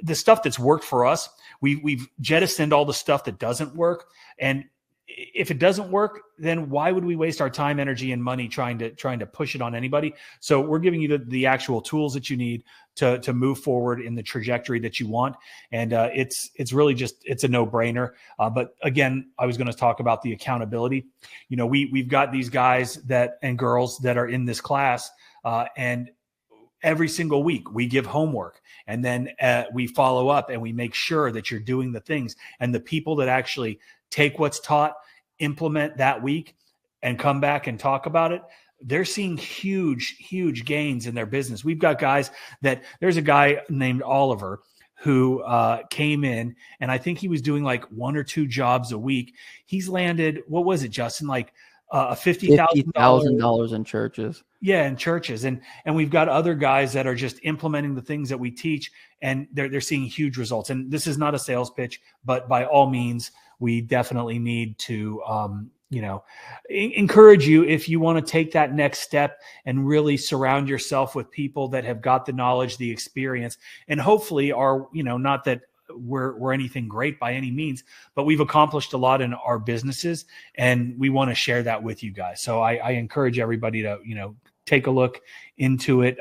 the stuff that's worked for us. We've jettisoned all the stuff that doesn't work. And if it doesn't work, then why would we waste our time, energy, and money trying to push it on anybody? So we're giving you the actual tools that you need to move forward in the trajectory that you want. And it's really it's a no-brainer. But again, I was going to talk about the accountability. We've got these guys and girls that are in this class, and every single week we give homework, and then we follow up and we make sure that you're doing the things. And the people that actually take what's taught, implement that week, and come back and talk about it, they're seeing huge, huge gains in their business. We've got guys there's a guy named Oliver who came in, and I think he was doing like 1 or 2 jobs a week. He's landed, what was it, Justin? Like $50,000 in churches. Yeah, in churches. And we've got other guys that are just implementing the things that we teach, and they're seeing huge results. And this is not a sales pitch, but by all means, we definitely need to encourage you, if you want to take that next step and really surround yourself with people that have got the knowledge, the experience, and hopefully are, not that we're anything great by any means, but we've accomplished a lot in our businesses, and we want to share that with you guys. So I encourage everybody to, take a look into it.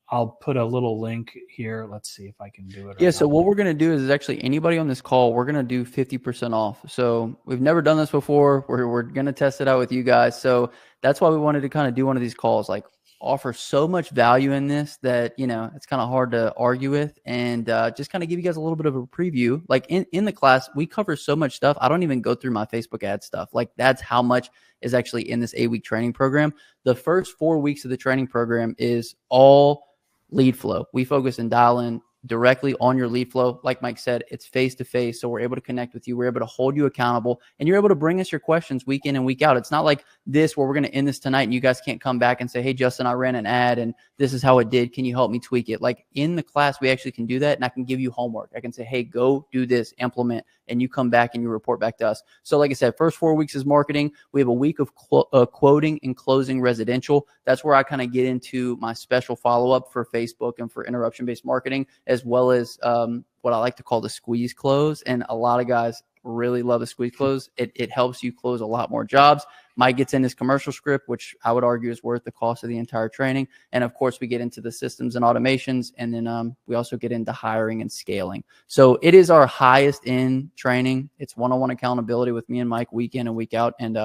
I'll put a little link here. Let's see if I can do it. Yeah. So what we're going to do is actually anybody on this call, we're going to do 50% off. So we've never done this before. We're going to test it out with you guys. So that's why we wanted to kind of do one of these calls, like offer so much value in this that, it's kind of hard to argue with, and just kind of give you guys a little bit of a preview. Like in the class, we cover so much stuff. I don't even go through my Facebook ad stuff. Like that's how much is actually in this 8-week training program. The first 4 weeks of the training program is all lead flow. We focus and dial in directly on your lead flow. Like Mike said, it's face-to-face. So we're able to connect with you. We're able to hold you accountable, and you're able to bring us your questions week in and week out. It's not like this where we're going to end this tonight and you guys can't come back and say, hey, Justin, I ran an ad and this is how it did. Can you help me tweak it? Like in the class, we actually can do that, and I can give you homework. I can say, hey, go do this, implement, and you come back and you report back to us. So like I said, first 4 weeks is marketing. We have a week of quoting and closing residential. That's where I kind of get into my special follow-up for Facebook and for interruption-based marketing, as well as what I like to call the squeeze close. And a lot of guys really love the squeeze close. It helps you close a lot more jobs. Mike gets in his commercial script, which I would argue is worth the cost of the entire training. And of course, we get into the systems and automations. And then we also get into hiring and scaling. So it is our highest in training. It's one-on-one accountability with me and Mike week in and week out. And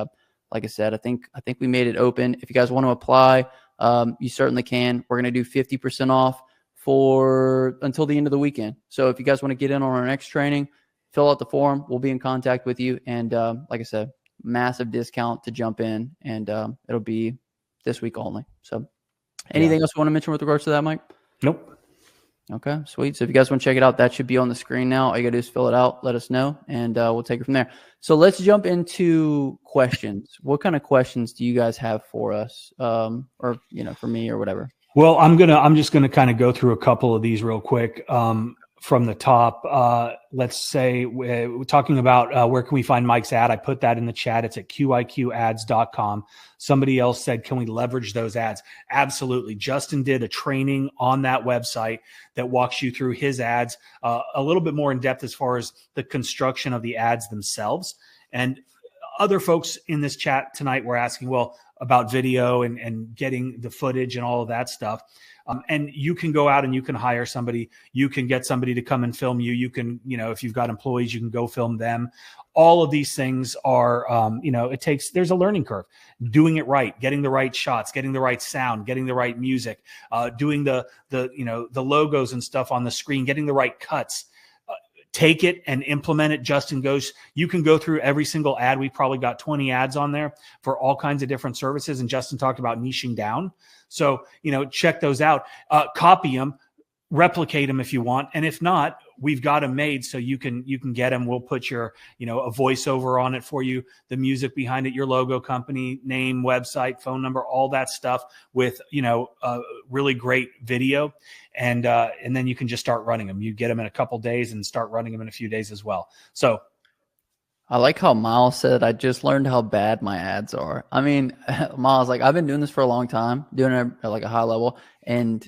like I said, I think we made it open. If you guys want to apply, you certainly can. We're going to do 50% off until the end of the weekend. So if you guys want to get in on our next training, fill out the form. We'll be in contact with you. And like I said, massive discount to jump in, and it'll be this week only. So anything else you want to mention with regards to that, Mike? Nope. Okay, sweet. So if you guys want to check it out, that should be on the screen now. All you got to do is fill it out, let us know, and we'll take it from there. So let's jump into questions. What kind of questions do you guys have for us, or for me or whatever? Well, I'm just gonna kind of go through a couple of these real quick. From the top, let's say we're talking about where can we find Mike's ad. I put that in the chat. It's at qiqads.com. Somebody else said, can we leverage those ads? Absolutely. Justin did a training on that website that walks you through his ads a little bit more in depth as far as the construction of the ads themselves. And other folks in this chat tonight were asking, well, about video and getting the footage and all of that stuff. And you can go out and you can hire somebody. You can get somebody to come and film you. You can, if you've got employees, you can go film them. All of these things are, there's a learning curve. Doing it right, getting the right shots, getting the right sound, getting the right music, doing the logos and stuff on the screen, getting the right cuts. Take it and implement it. Justin goes, you can go through every single ad. We've probably got 20 ads on there for all kinds of different services. And Justin talked about niching down. So, check those out, copy them, replicate them if you want. And if not, we've got them made so you can get them. We'll put your, a voiceover on it for you, the music behind it, your logo, company name, website, phone number, all that stuff with, really great video. And then you can just start running them. You get them in a couple days and start running them in a few days as well. So I like how Miles said, I just learned how bad my ads are. I mean, Miles, I've been doing this for a long time, doing it at a high level. And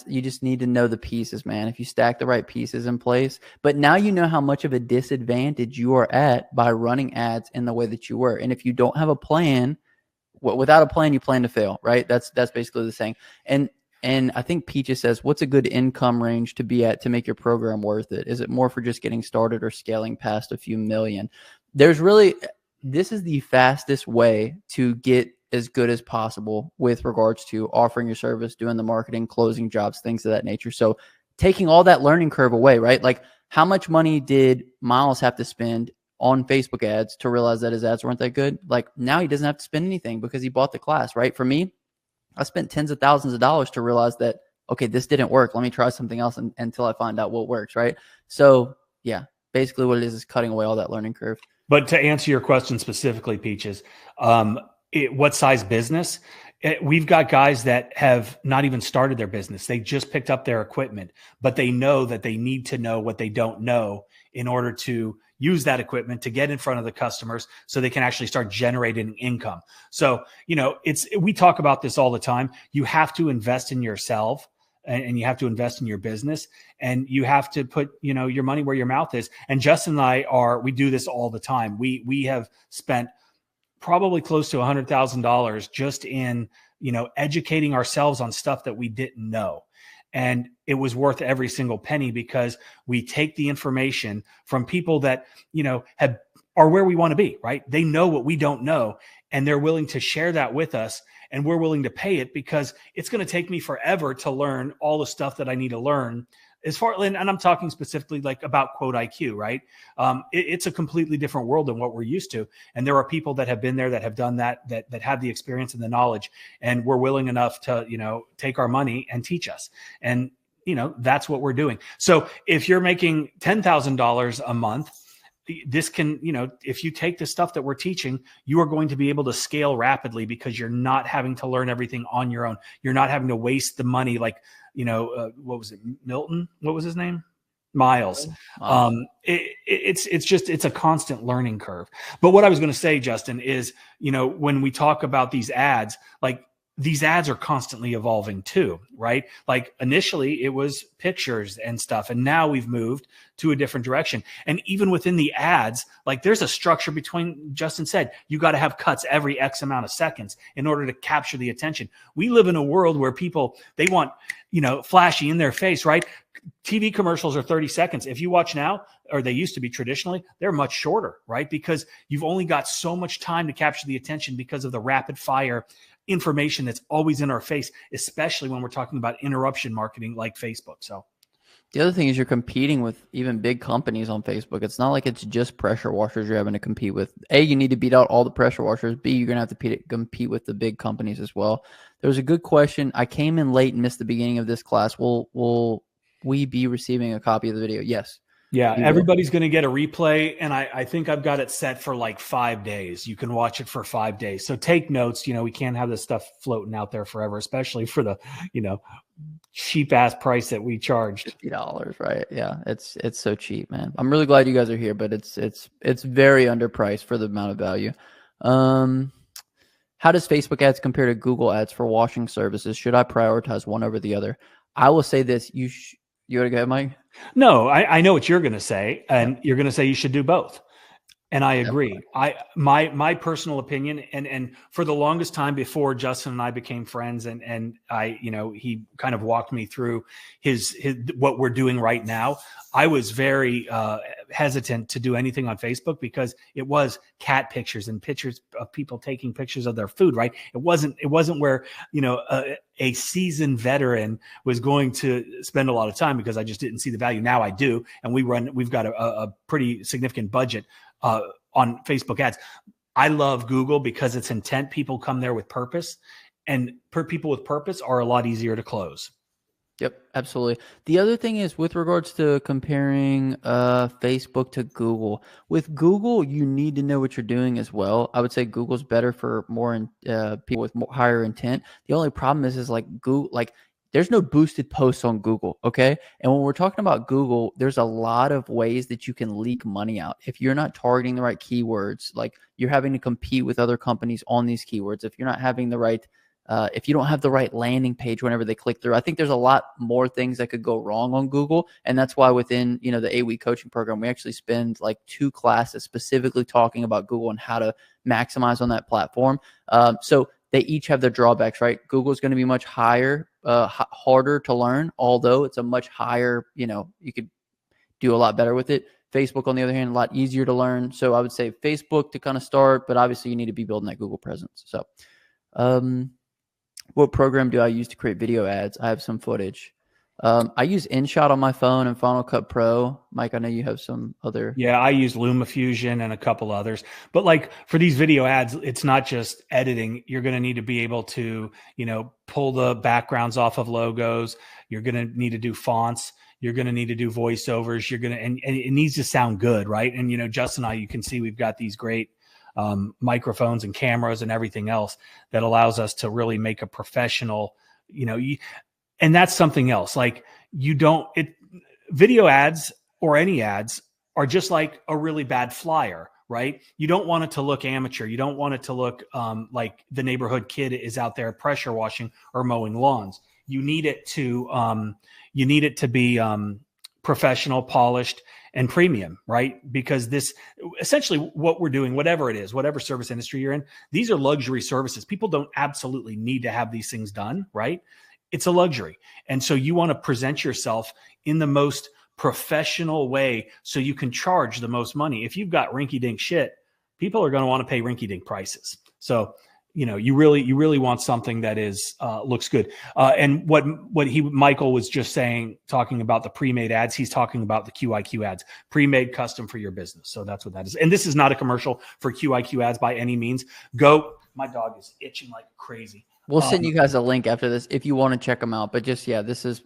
you just need to know the pieces, man. If you stack the right pieces in place, but now you know how much of a disadvantage you are at by running ads in the way that you were. And if you don't have a plan, without a plan, you plan to fail, right? That's basically the saying. And I think Peaches says, what's a good income range to be at to make your program worth it? Is it more for just getting started or scaling past a few million? This is the fastest way to get as good as possible with regards to offering your service, doing the marketing, closing jobs, things of that nature. So taking all that learning curve away, right? Like, how much money did Miles have to spend on Facebook ads to realize that his ads weren't that good? Like, now he doesn't have to spend anything because he bought the class, right? For me, I spent tens of thousands of dollars to realize that, okay, this didn't work. Let me try something else until I find out what works, right? So yeah, basically what it is cutting away all that learning curve. But to answer your question specifically, Peaches, what size business? We've got guys that have not even started their business. They just picked up their equipment, but they know that they need to know what they don't know in order to use that equipment to get in front of the customers so they can actually start generating income. So, we talk about this all the time. You have to invest in yourself and you have to invest in your business, and you have to put, your money where your mouth is. And Justin and I we do this all the time. We have spent probably close to $100,000 just in, educating ourselves on stuff that we didn't know. And it was worth every single penny because we take the information from people that, are where we want to be, right? They know what we don't know, and they're willing to share that with us, and we're willing to pay it because it's going to take me forever to learn all the stuff that I need to learn. And I'm talking specifically like about Quote IQ, right? It's a completely different world than what we're used to. And there are people that have been there, that have done that have the experience and the knowledge, and we're willing enough to, take our money and teach us. And, that's what we're doing. So if you're making $10,000 a month, this can, if you take the stuff that we're teaching, you are going to be able to scale rapidly because you're not having to learn everything on your own. You're not having to waste the money like, what was it? Milton? What was his name? Miles. It's a constant learning curve. But what I was going to say, Justin, is, when we talk about these ads, like, these ads are constantly evolving too, right? Like, initially it was pictures and stuff, and now we've moved to a different direction. And even within the ads, like, there's a structure between, Justin said, you got to have cuts every X amount of seconds in order to capture the attention. We live in a world where people, they want, flashy in their face, right? TV commercials are 30 seconds. If you watch now, or they used to be traditionally, they're much shorter, right? Because you've only got so much time to capture the attention because of the rapid fire information that's always in our face, especially when we're talking about interruption marketing like Facebook. So the other thing is you're competing with even big companies on Facebook. It's not like it's just pressure washers you're having to compete with. A, you need to beat out all the pressure washers. B, you're going to have to compete with the big companies as well. There was a good question. I came in late and missed the beginning of this class. We'll we be receiving a copy of the video? Yes. Yeah, You will. everybody's going to get a replay, and I think I've got it set for like 5 days. You can watch it for 5 days. So take notes. We can't have this stuff floating out there forever, especially for the cheap ass price that we charged. $50, right? Yeah, it's so cheap, man. I'm really glad you guys are here, but it's very underpriced for the amount of value. How does Facebook ads compare to Google ads for washing services? Should I prioritize one over the other? I will say this: you want to go ahead, Mike? No, I know what you're going to say, and you're going to say you should do both. And I agree. My personal opinion, and for the longest time before Justin and I became friends, and he kind of walked me through his what we're doing right now. I was very hesitant to do anything on Facebook because it was cat pictures and pictures of people taking pictures of their food. Right? It wasn't where a seasoned veteran was going to spend a lot of time, because I just didn't see the value. Now I do, and we've got a pretty significant budget on Facebook ads. I love Google because it's intent. People come there with purpose, and people with purpose are a lot easier to close. Yep, absolutely. The other thing is with regards to comparing Facebook to Google. With Google, you need to know what you're doing as well. I would say Google's better for more people with higher intent. The only problem is like Google, like there's no boosted posts on Google, okay? And when we're talking about Google, there's a lot of ways that you can leak money out. If you're not targeting the right keywords, like you're having to compete with other companies on these keywords. If you're not having the right if you don't have the right landing page whenever they click through, I think there's a lot more things that could go wrong on Google. And that's why within, the 8-week coaching program, we actually spend like 2 classes specifically talking about Google and how to maximize on that platform. So they each have their drawbacks, right? Google is going to be much higher, harder to learn, although it's a much higher, you could do a lot better with it. Facebook, on the other hand, a lot easier to learn. So I would say Facebook to kind of start, but obviously you need to be building that Google presence. So, what program do I use to create video ads? I have some footage. I use InShot on my phone and Final Cut Pro. Mike, I know you have some other. Yeah, I use LumaFusion and a couple others. But like for these video ads, it's not just editing. You're going to need to be able to, pull the backgrounds off of logos. You're going to need to do fonts. You're going to need to do voiceovers. And it needs to sound good, right? And Justin and I, you can see we've got these great microphones and cameras and everything else that allows us to really make a professional, and that's something else. Like video ads or any ads are just like a really bad flyer, right? You don't want it to look amateur. You don't want it to look like the neighborhood kid is out there pressure washing or mowing lawns. You need it to be professional, polished, and premium, right? Because this essentially what we're doing, whatever it is, whatever service industry you're in, these are luxury services. People don't absolutely need to have these things done, right? It's a luxury. And so you want to present yourself in the most professional way so you can charge the most money. If you've got rinky-dink shit, people are going to want to pay rinky-dink prices. So you really want something that is looks good. And what Michael was just saying, talking about the pre-made ads, he's talking about the QIQ ads, pre-made custom for your business. So that's what that is. And this is not a commercial for QIQ ads by any means. My dog is itching like crazy. We'll send you guys a link after this if you want to check them out. But this is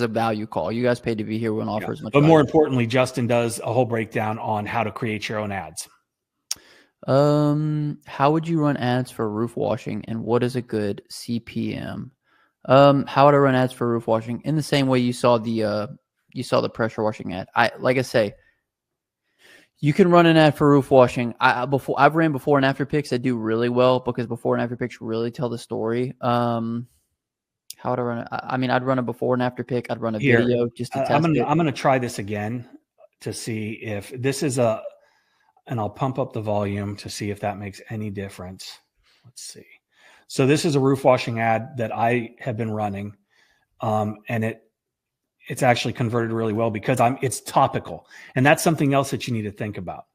a value call. You guys paid to be here. We want to offer as much. But more importantly, Justin does a whole breakdown on how to create your own ads. How would you run ads for roof washing, and what is a good CPM? How would I run ads for roof washing? In the same way you saw the pressure washing ad. Like I say, you can run an ad for roof washing. I've ran before and after pics that do really well because before and after pics really tell the story. How would I run it? I'd run a before and after pic. I'd run a video just to test it. I'm gonna try this again to see if this is and I'll pump up the volume to see if that makes any difference. Let's see. So this is a roof washing ad that I have been running, and it's actually converted really well because it's topical, and that's something else that you need to think about.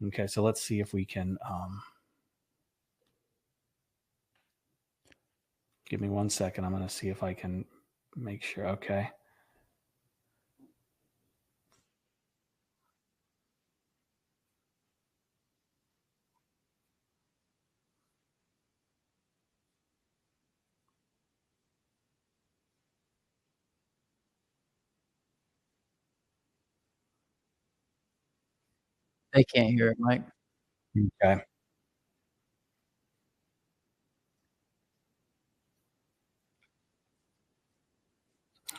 Okay, so let's see if we can. Give me 1 second. I'm going to see if I can make sure. Okay. They can't hear it, Mike. Okay.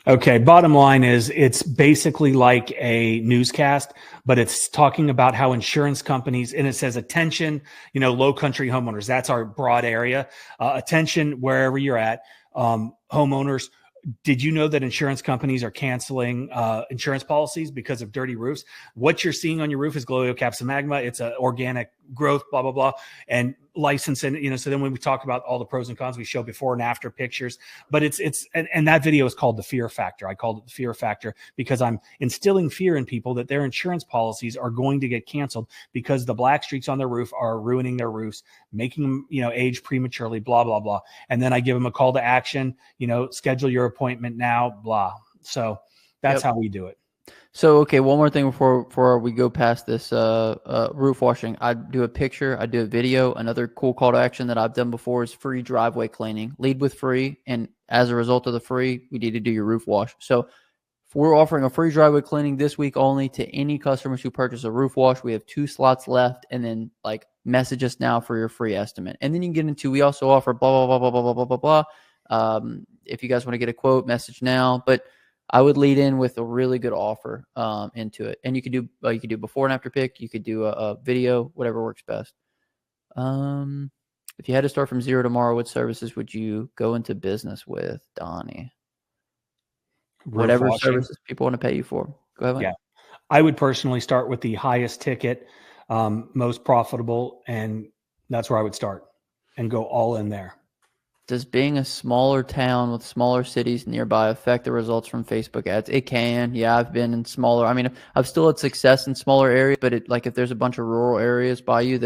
Okay. Bottom line is it's basically like a newscast, but it's talking about how insurance companies, and it says attention, low country homeowners. That's our broad area. Attention wherever you're at. Homeowners. Did you know that insurance companies are canceling insurance policies because of dirty roofs? What you're seeing on your roof is Gloeocapsa. It's an organic growth, blah, blah, blah, and licensing, so then when we talk about all the pros and cons, we show before and after pictures, but and that video is called the fear factor. I called it the fear factor because I'm instilling fear in people that their insurance policies are going to get canceled because the black streaks on their roof are ruining their roofs, making them, age prematurely, blah, blah, blah. And then I give them a call to action, schedule your appointment now, blah. So that's how we do it. So, okay, one more thing before we go past this roof washing. I do a picture, I do a video. Another cool call to action that I've done before is free driveway cleaning. Lead with free, and as a result of the free, we need to do your roof wash. So we're offering a free driveway cleaning this week only to any customers who purchase a roof wash. We have 2 slots left, and then message us now for your free estimate. And then you can get into, we also offer blah, blah, blah, blah, blah, blah, blah, blah. If you guys want to get a quote, message now. But I would lead in with a really good offer into it. And you could do before and after pic. You could do a video, whatever works best. If you had to start from zero tomorrow, what services would you go into business with, Donnie? Whatever services people want to pay you for. Go ahead. Yeah. I would personally start with the highest ticket, most profitable, and that's where I would start and go all in there. Does being a smaller town with smaller cities nearby affect the results from Facebook ads? It can. Yeah, I've been in smaller. I mean, I've still had success in smaller areas, but if there's a bunch of rural areas by you,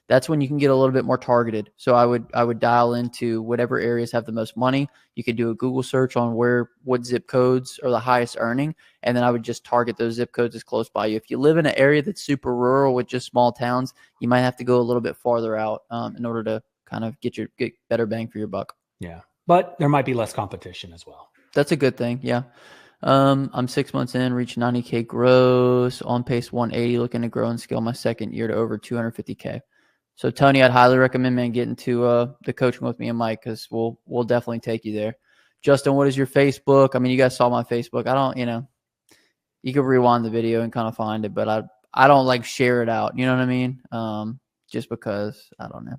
that's when you can get a little bit more targeted. So I would dial into whatever areas have the most money. You could do a Google search on what zip codes are the highest earning, and then I would just target those zip codes as close by you. If you live in an area that's super rural with just small towns, you might have to go a little bit farther out in order to kind of get better bang for your buck. Yeah. But there might be less competition as well. That's a good thing. Yeah. I'm 6 months in, reached 90K gross, on pace 180, looking to grow and scale my second year to over 250K. So Tony, I'd highly recommend, man, getting to the coaching with me and Mike, because we'll definitely take you there. Justin, what is your Facebook? I mean, you guys saw my Facebook. I don't, you can rewind the video and kind of find it, but I don't share it out. You know what I mean? Just because, I don't know.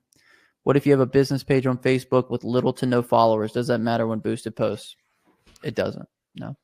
What if you have a business page on Facebook with little to no followers? Does that matter when boosted posts? It doesn't. No.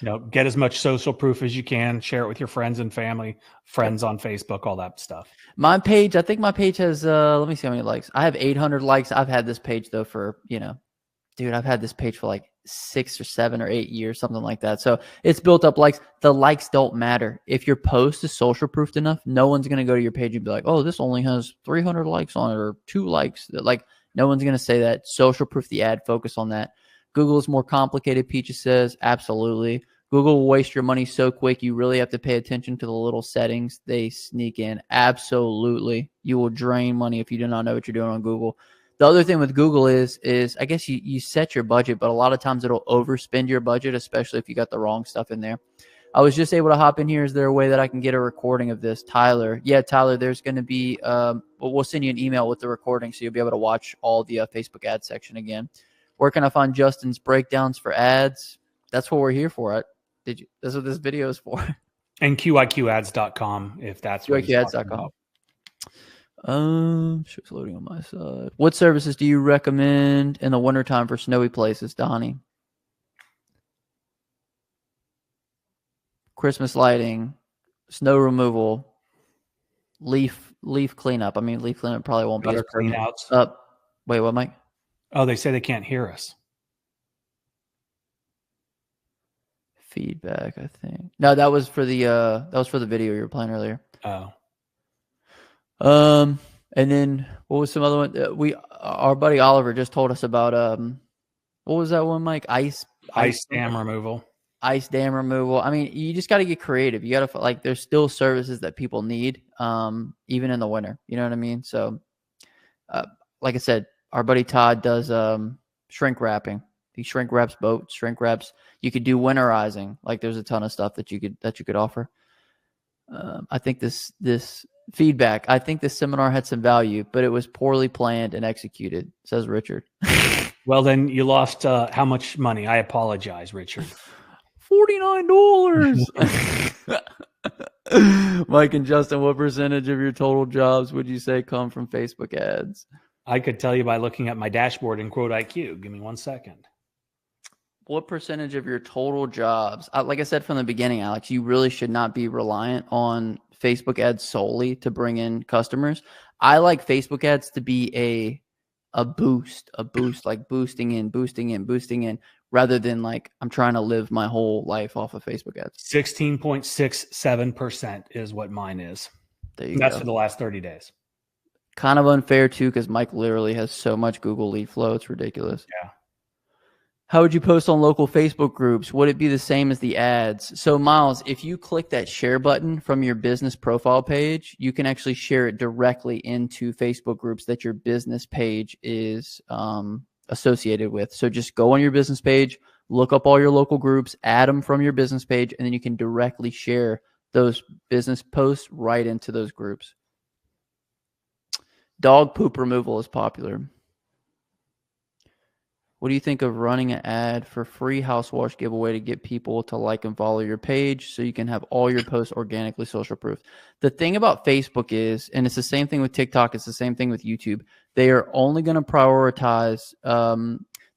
No, get as much social proof as you can. Share it with your friends and family, friends on Facebook, all that stuff. My page, I think my page has, let me see how many likes. I have 800 likes. I've had this page though for, dude, I've had this page for 6 or 7 or 8 years, something like that. So it's built up likes. The likes don't matter. If your post is social proofed enough, no one's going to go to your page and be like, oh, this only has 300 likes on it or 2 likes. No one's going to say that. Social proof the ad, focus on that. Google is more complicated, Peaches says. Absolutely. Google will waste your money so quick. You really have to pay attention to the little settings they sneak in. Absolutely. You will drain money if you do not know what you're doing on Google. The other thing with Google is I guess you set your budget, but a lot of times it'll overspend your budget, especially if you got the wrong stuff in there. I was just able to hop in here. Is there a way that I can get a recording of this? Tyler. Yeah, Tyler, there's going to be, we'll send you an email with the recording so you'll be able to watch all the Facebook ad section again. Where can I find Justin's breakdowns for ads? That's what we're here for. That's what this video is for. And QIQads.com, if that's what QIQads.com. It's loading on my side. What services do you recommend in the wintertime for snowy places, Donnie? Christmas lighting, snow removal, leaf cleanup. I mean, leaf cleanup probably won't be as clean outs. Wait, what, Mike? Oh, they say they can't hear us. Feedback, I think. No, that was for the video you were playing earlier. Oh. And then what was some other one? Our buddy Oliver just told us about what was that one, Mike? Ice dam removal. Ice dam removal. I mean, you just got to get creative. You got to there's still services that people need, even in the winter. You know what I mean? So, like I said, our buddy Todd does shrink wrapping. He shrink wraps boats, shrink wraps. You could do winterizing. There's a ton of stuff that you could offer. I think this feedback. I think this seminar had some value, but it was poorly planned and executed, says Richard. Well, then you lost how much money? I apologize, Richard. $49. Mike and Justin, what percentage of your total jobs would you say come from Facebook ads? I could tell you by looking at my dashboard in Quote IQ. Give me 1 second. What percentage of your total jobs? Like I said from the beginning, Alex, you really should not be reliant on Facebook ads solely to bring in customers. I like Facebook ads to be a boost, like boosting in, rather than like I'm trying to live my whole life off of Facebook ads. 16.67% is what mine is. That's for the last 30 days. Kind of unfair too, because Mike literally has so much Google lead flow. It's ridiculous. Yeah. How would you post on local Facebook groups? Would it be the same as the ads? So Miles, if you click that share button from your business profile page, you can actually share it directly into Facebook groups that your business page is associated with. So just go on your business page, look up all your local groups, add them from your business page, and then you can directly share those business posts right into those groups. Dog poop removal is popular. What do you think of running an ad for free house wash giveaway to get people to like and follow your page so you can have all your posts organically social proof? The thing about Facebook is, and it's the same thing with TikTok, it's the same thing with YouTube, they are only going to prioritize.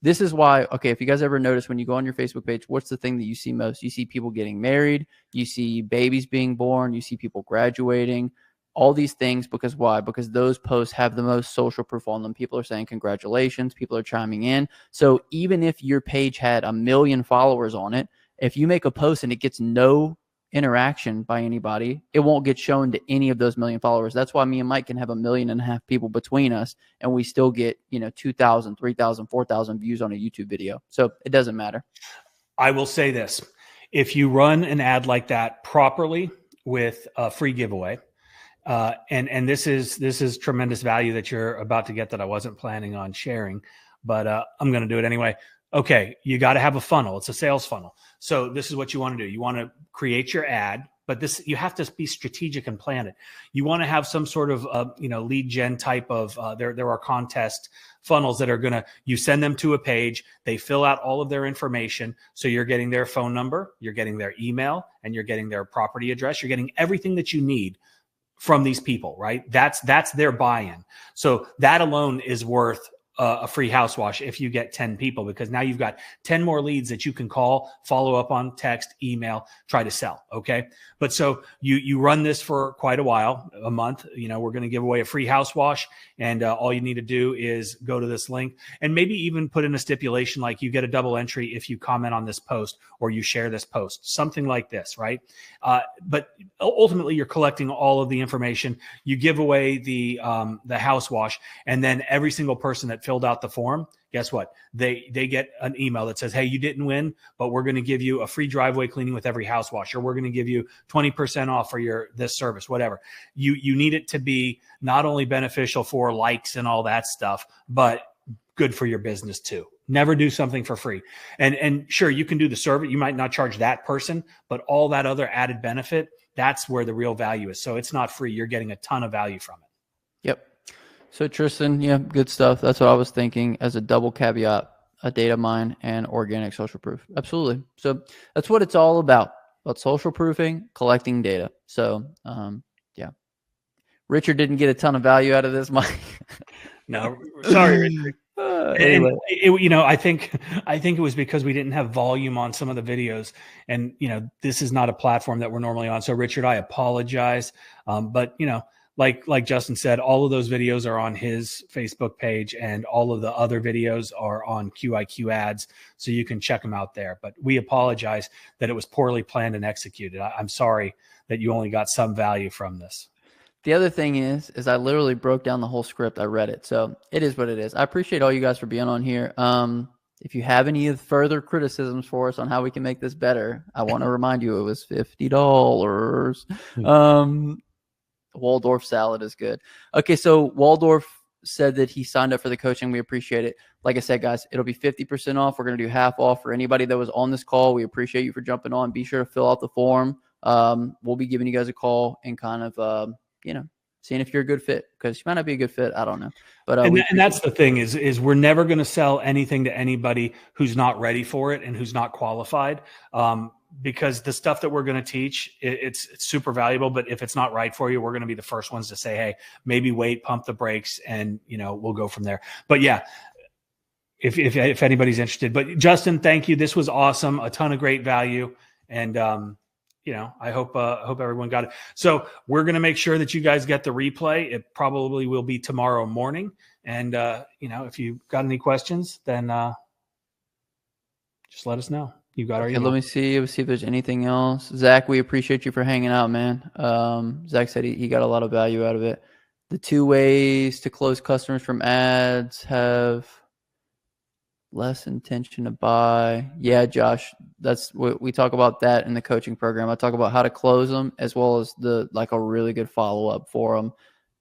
This is why, okay, if you guys ever notice when you go on your Facebook page, what's the thing that you see most? You see people getting married, you see babies being born, you see people graduating, all these things. Because why? Because those posts have the most social proof on them. People are saying congratulations. People are chiming in. So even if your page had 1 million followers on it, if you make a post and it gets no interaction by anybody, it won't get shown to any of those 1 million followers. That's why me and Mike can have 1.5 million people between us, and we still get 2,000, 3,000, 4,000 views on a YouTube video. So it doesn't matter. I will say this: if you run an ad like that properly with a free giveaway, and this is tremendous value that you're about to get that I wasn't planning on sharing, but I'm going to do it anyway. Okay, you got to have a funnel. It's a sales funnel. So this is what you want to do. You want to create your ad, but you have to be strategic and plan it. You want to have some sort of lead gen type of there are contest funnels that are you send them to a page, they fill out all of their information. So you're getting their phone number, you're getting their email, and you're getting their property address. You're getting everything that you need from these people, right? That's their buy-in. So that alone is worth a free house wash if you get 10 people, because now you've got 10 more leads that you can call, follow up on, text, email, try to sell. Okay. But so you run this for quite a while, a month, we're going to give away a free house wash, and all you need to do is go to this link and maybe even put in a stipulation, like you get a double entry if you comment on this post or you share this post, something like this. Right. But ultimately you're collecting all of the information. You give away the house wash, and then every single person that filled out the form, guess what? They get an email that says, hey, you didn't win, but we're going to give you a free driveway cleaning with every house wash, or we're going to give you 20% off for this service, whatever. You need it to be not only beneficial for likes and all that stuff, but good for your business too. Never do something for free. And sure, you can do the service. You might not charge that person, but all that other added benefit, that's where the real value is. So it's not free. You're getting a ton of value from it. Yep. So Tristan, yeah, good stuff. That's what I was thinking as a double caveat, a data mine and organic social proof. Absolutely. So that's what it's all about social proofing, collecting data. So yeah. Richard didn't get a ton of value out of this, Mike. No, sorry, Richard. Anyway. And I think it was because we didn't have volume on some of the videos, and this is not a platform that we're normally on. So Richard, I apologize. But like Justin said, all of those videos are on his Facebook page, and all of the other videos are on QIQ ads. So you can check them out there, but we apologize that it was poorly planned and executed. I'm sorry that you only got some value from this. The other thing is I literally broke down the whole script. I read it. So it is what it is. I appreciate all you guys for being on here. If you have any further criticisms for us on how we can make this better, I want to remind you it was $50. Waldorf salad is good. Okay, so Waldorf said that he signed up for the coaching. We appreciate it. Like I said, guys, it'll be 50% off. We're going to do half off for anybody that was on this call. We appreciate you for jumping on. Be sure to fill out the form. we'll be giving you guys a call and kind of, seeing if you're a good fit, because you might not be a good fit. I don't know. But and that's the thing is we're never going to sell anything to anybody who's not ready for it and who's not qualified. Because the stuff that we're going to teach, it's super valuable. But if it's not right for you, we're going to be the first ones to say, hey, maybe wait, pump the brakes, and we'll go from there. But yeah, if anybody's interested. But Justin, thank you. This was awesome. A ton of great value. And I hope everyone got it. So we're going to make sure that you guys get the replay. It probably will be tomorrow morning. And, if you got any questions, then just let us know. You got our email. Let me see if there's anything else. Zach, we appreciate you for hanging out, man. Zach said he got a lot of value out of it. The 2 ways to close customers from ads have less intention to buy. Yeah, Josh, that's what we talk about that in the coaching program. I talk about how to close them, as well as a really good follow-up for them.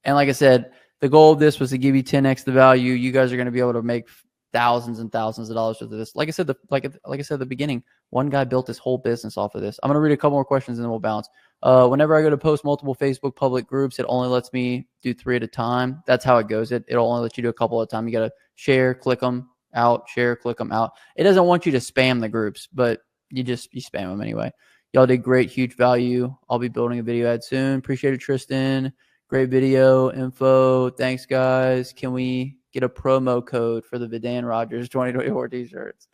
And like I said, the goal of this was to give you 10x the value. You guys are going to be able to make thousands and thousands of dollars with this. Like I said, like I said at the beginning, one guy built his whole business off of this. I'm going to read a couple more questions and then we'll bounce. Whenever I go to post multiple Facebook public groups, it only lets me do 3 at a time. That's how it goes. It'll only let you do a couple at a time. You got to share, click them out, share, click them out. It doesn't want you to spam the groups, but you spam them anyway. Y'all did great, huge value. I'll be building a video ad soon. Appreciate it, Tristan. Great video info. Thanks, guys. Can we get a promo code for the Vidan Rogers 2024 t-shirts?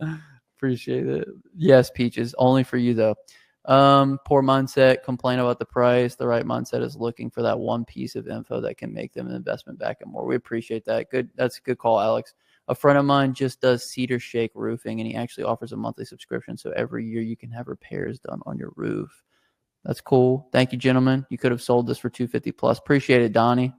Appreciate it. Yes, Peaches. Only for you, though. Poor mindset, complain about the price. The right mindset is looking for that one piece of info that can make them an investment back and more. We appreciate that. Good. That's a good call, Alex. A friend of mine just does Cedar Shake roofing, and he actually offers a monthly subscription. So every year you can have repairs done on your roof. That's cool. Thank you, gentlemen. You could have sold this for $250 plus. Appreciate it, Donnie.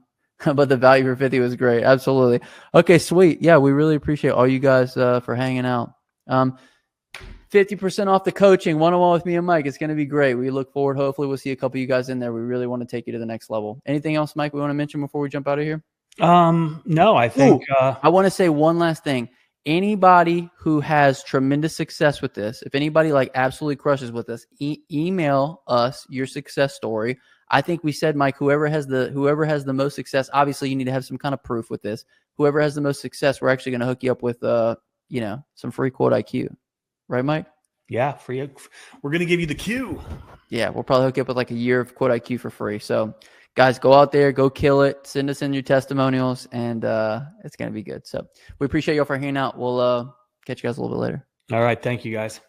But the value for 50 was great. Absolutely. Okay, sweet. Yeah, we really appreciate all you guys for hanging out. 50% off the coaching, one-on-one with me and Mike. It's going to be great. We look forward. Hopefully we'll see a couple of you guys in there. We really want to take you to the next level. Anything else, Mike, we want to mention before we jump out of here? No, I think I want to say one last thing. Anybody who has tremendous success with this, if anybody absolutely crushes with this, email us your success story. I think we said, Mike, whoever has the most success, obviously you need to have some kind of proof with this. Whoever has the most success, we're actually going to hook you up with some free Quote IQ. Right, Mike? Yeah, free. We're going to give you the Q. Yeah, we'll probably hook you up with a year of Quote IQ for free. So guys, go out there, go kill it. Send us in your testimonials, and it's going to be good. So we appreciate y'all for hanging out. We'll catch you guys a little bit later. All right. Thank you, guys.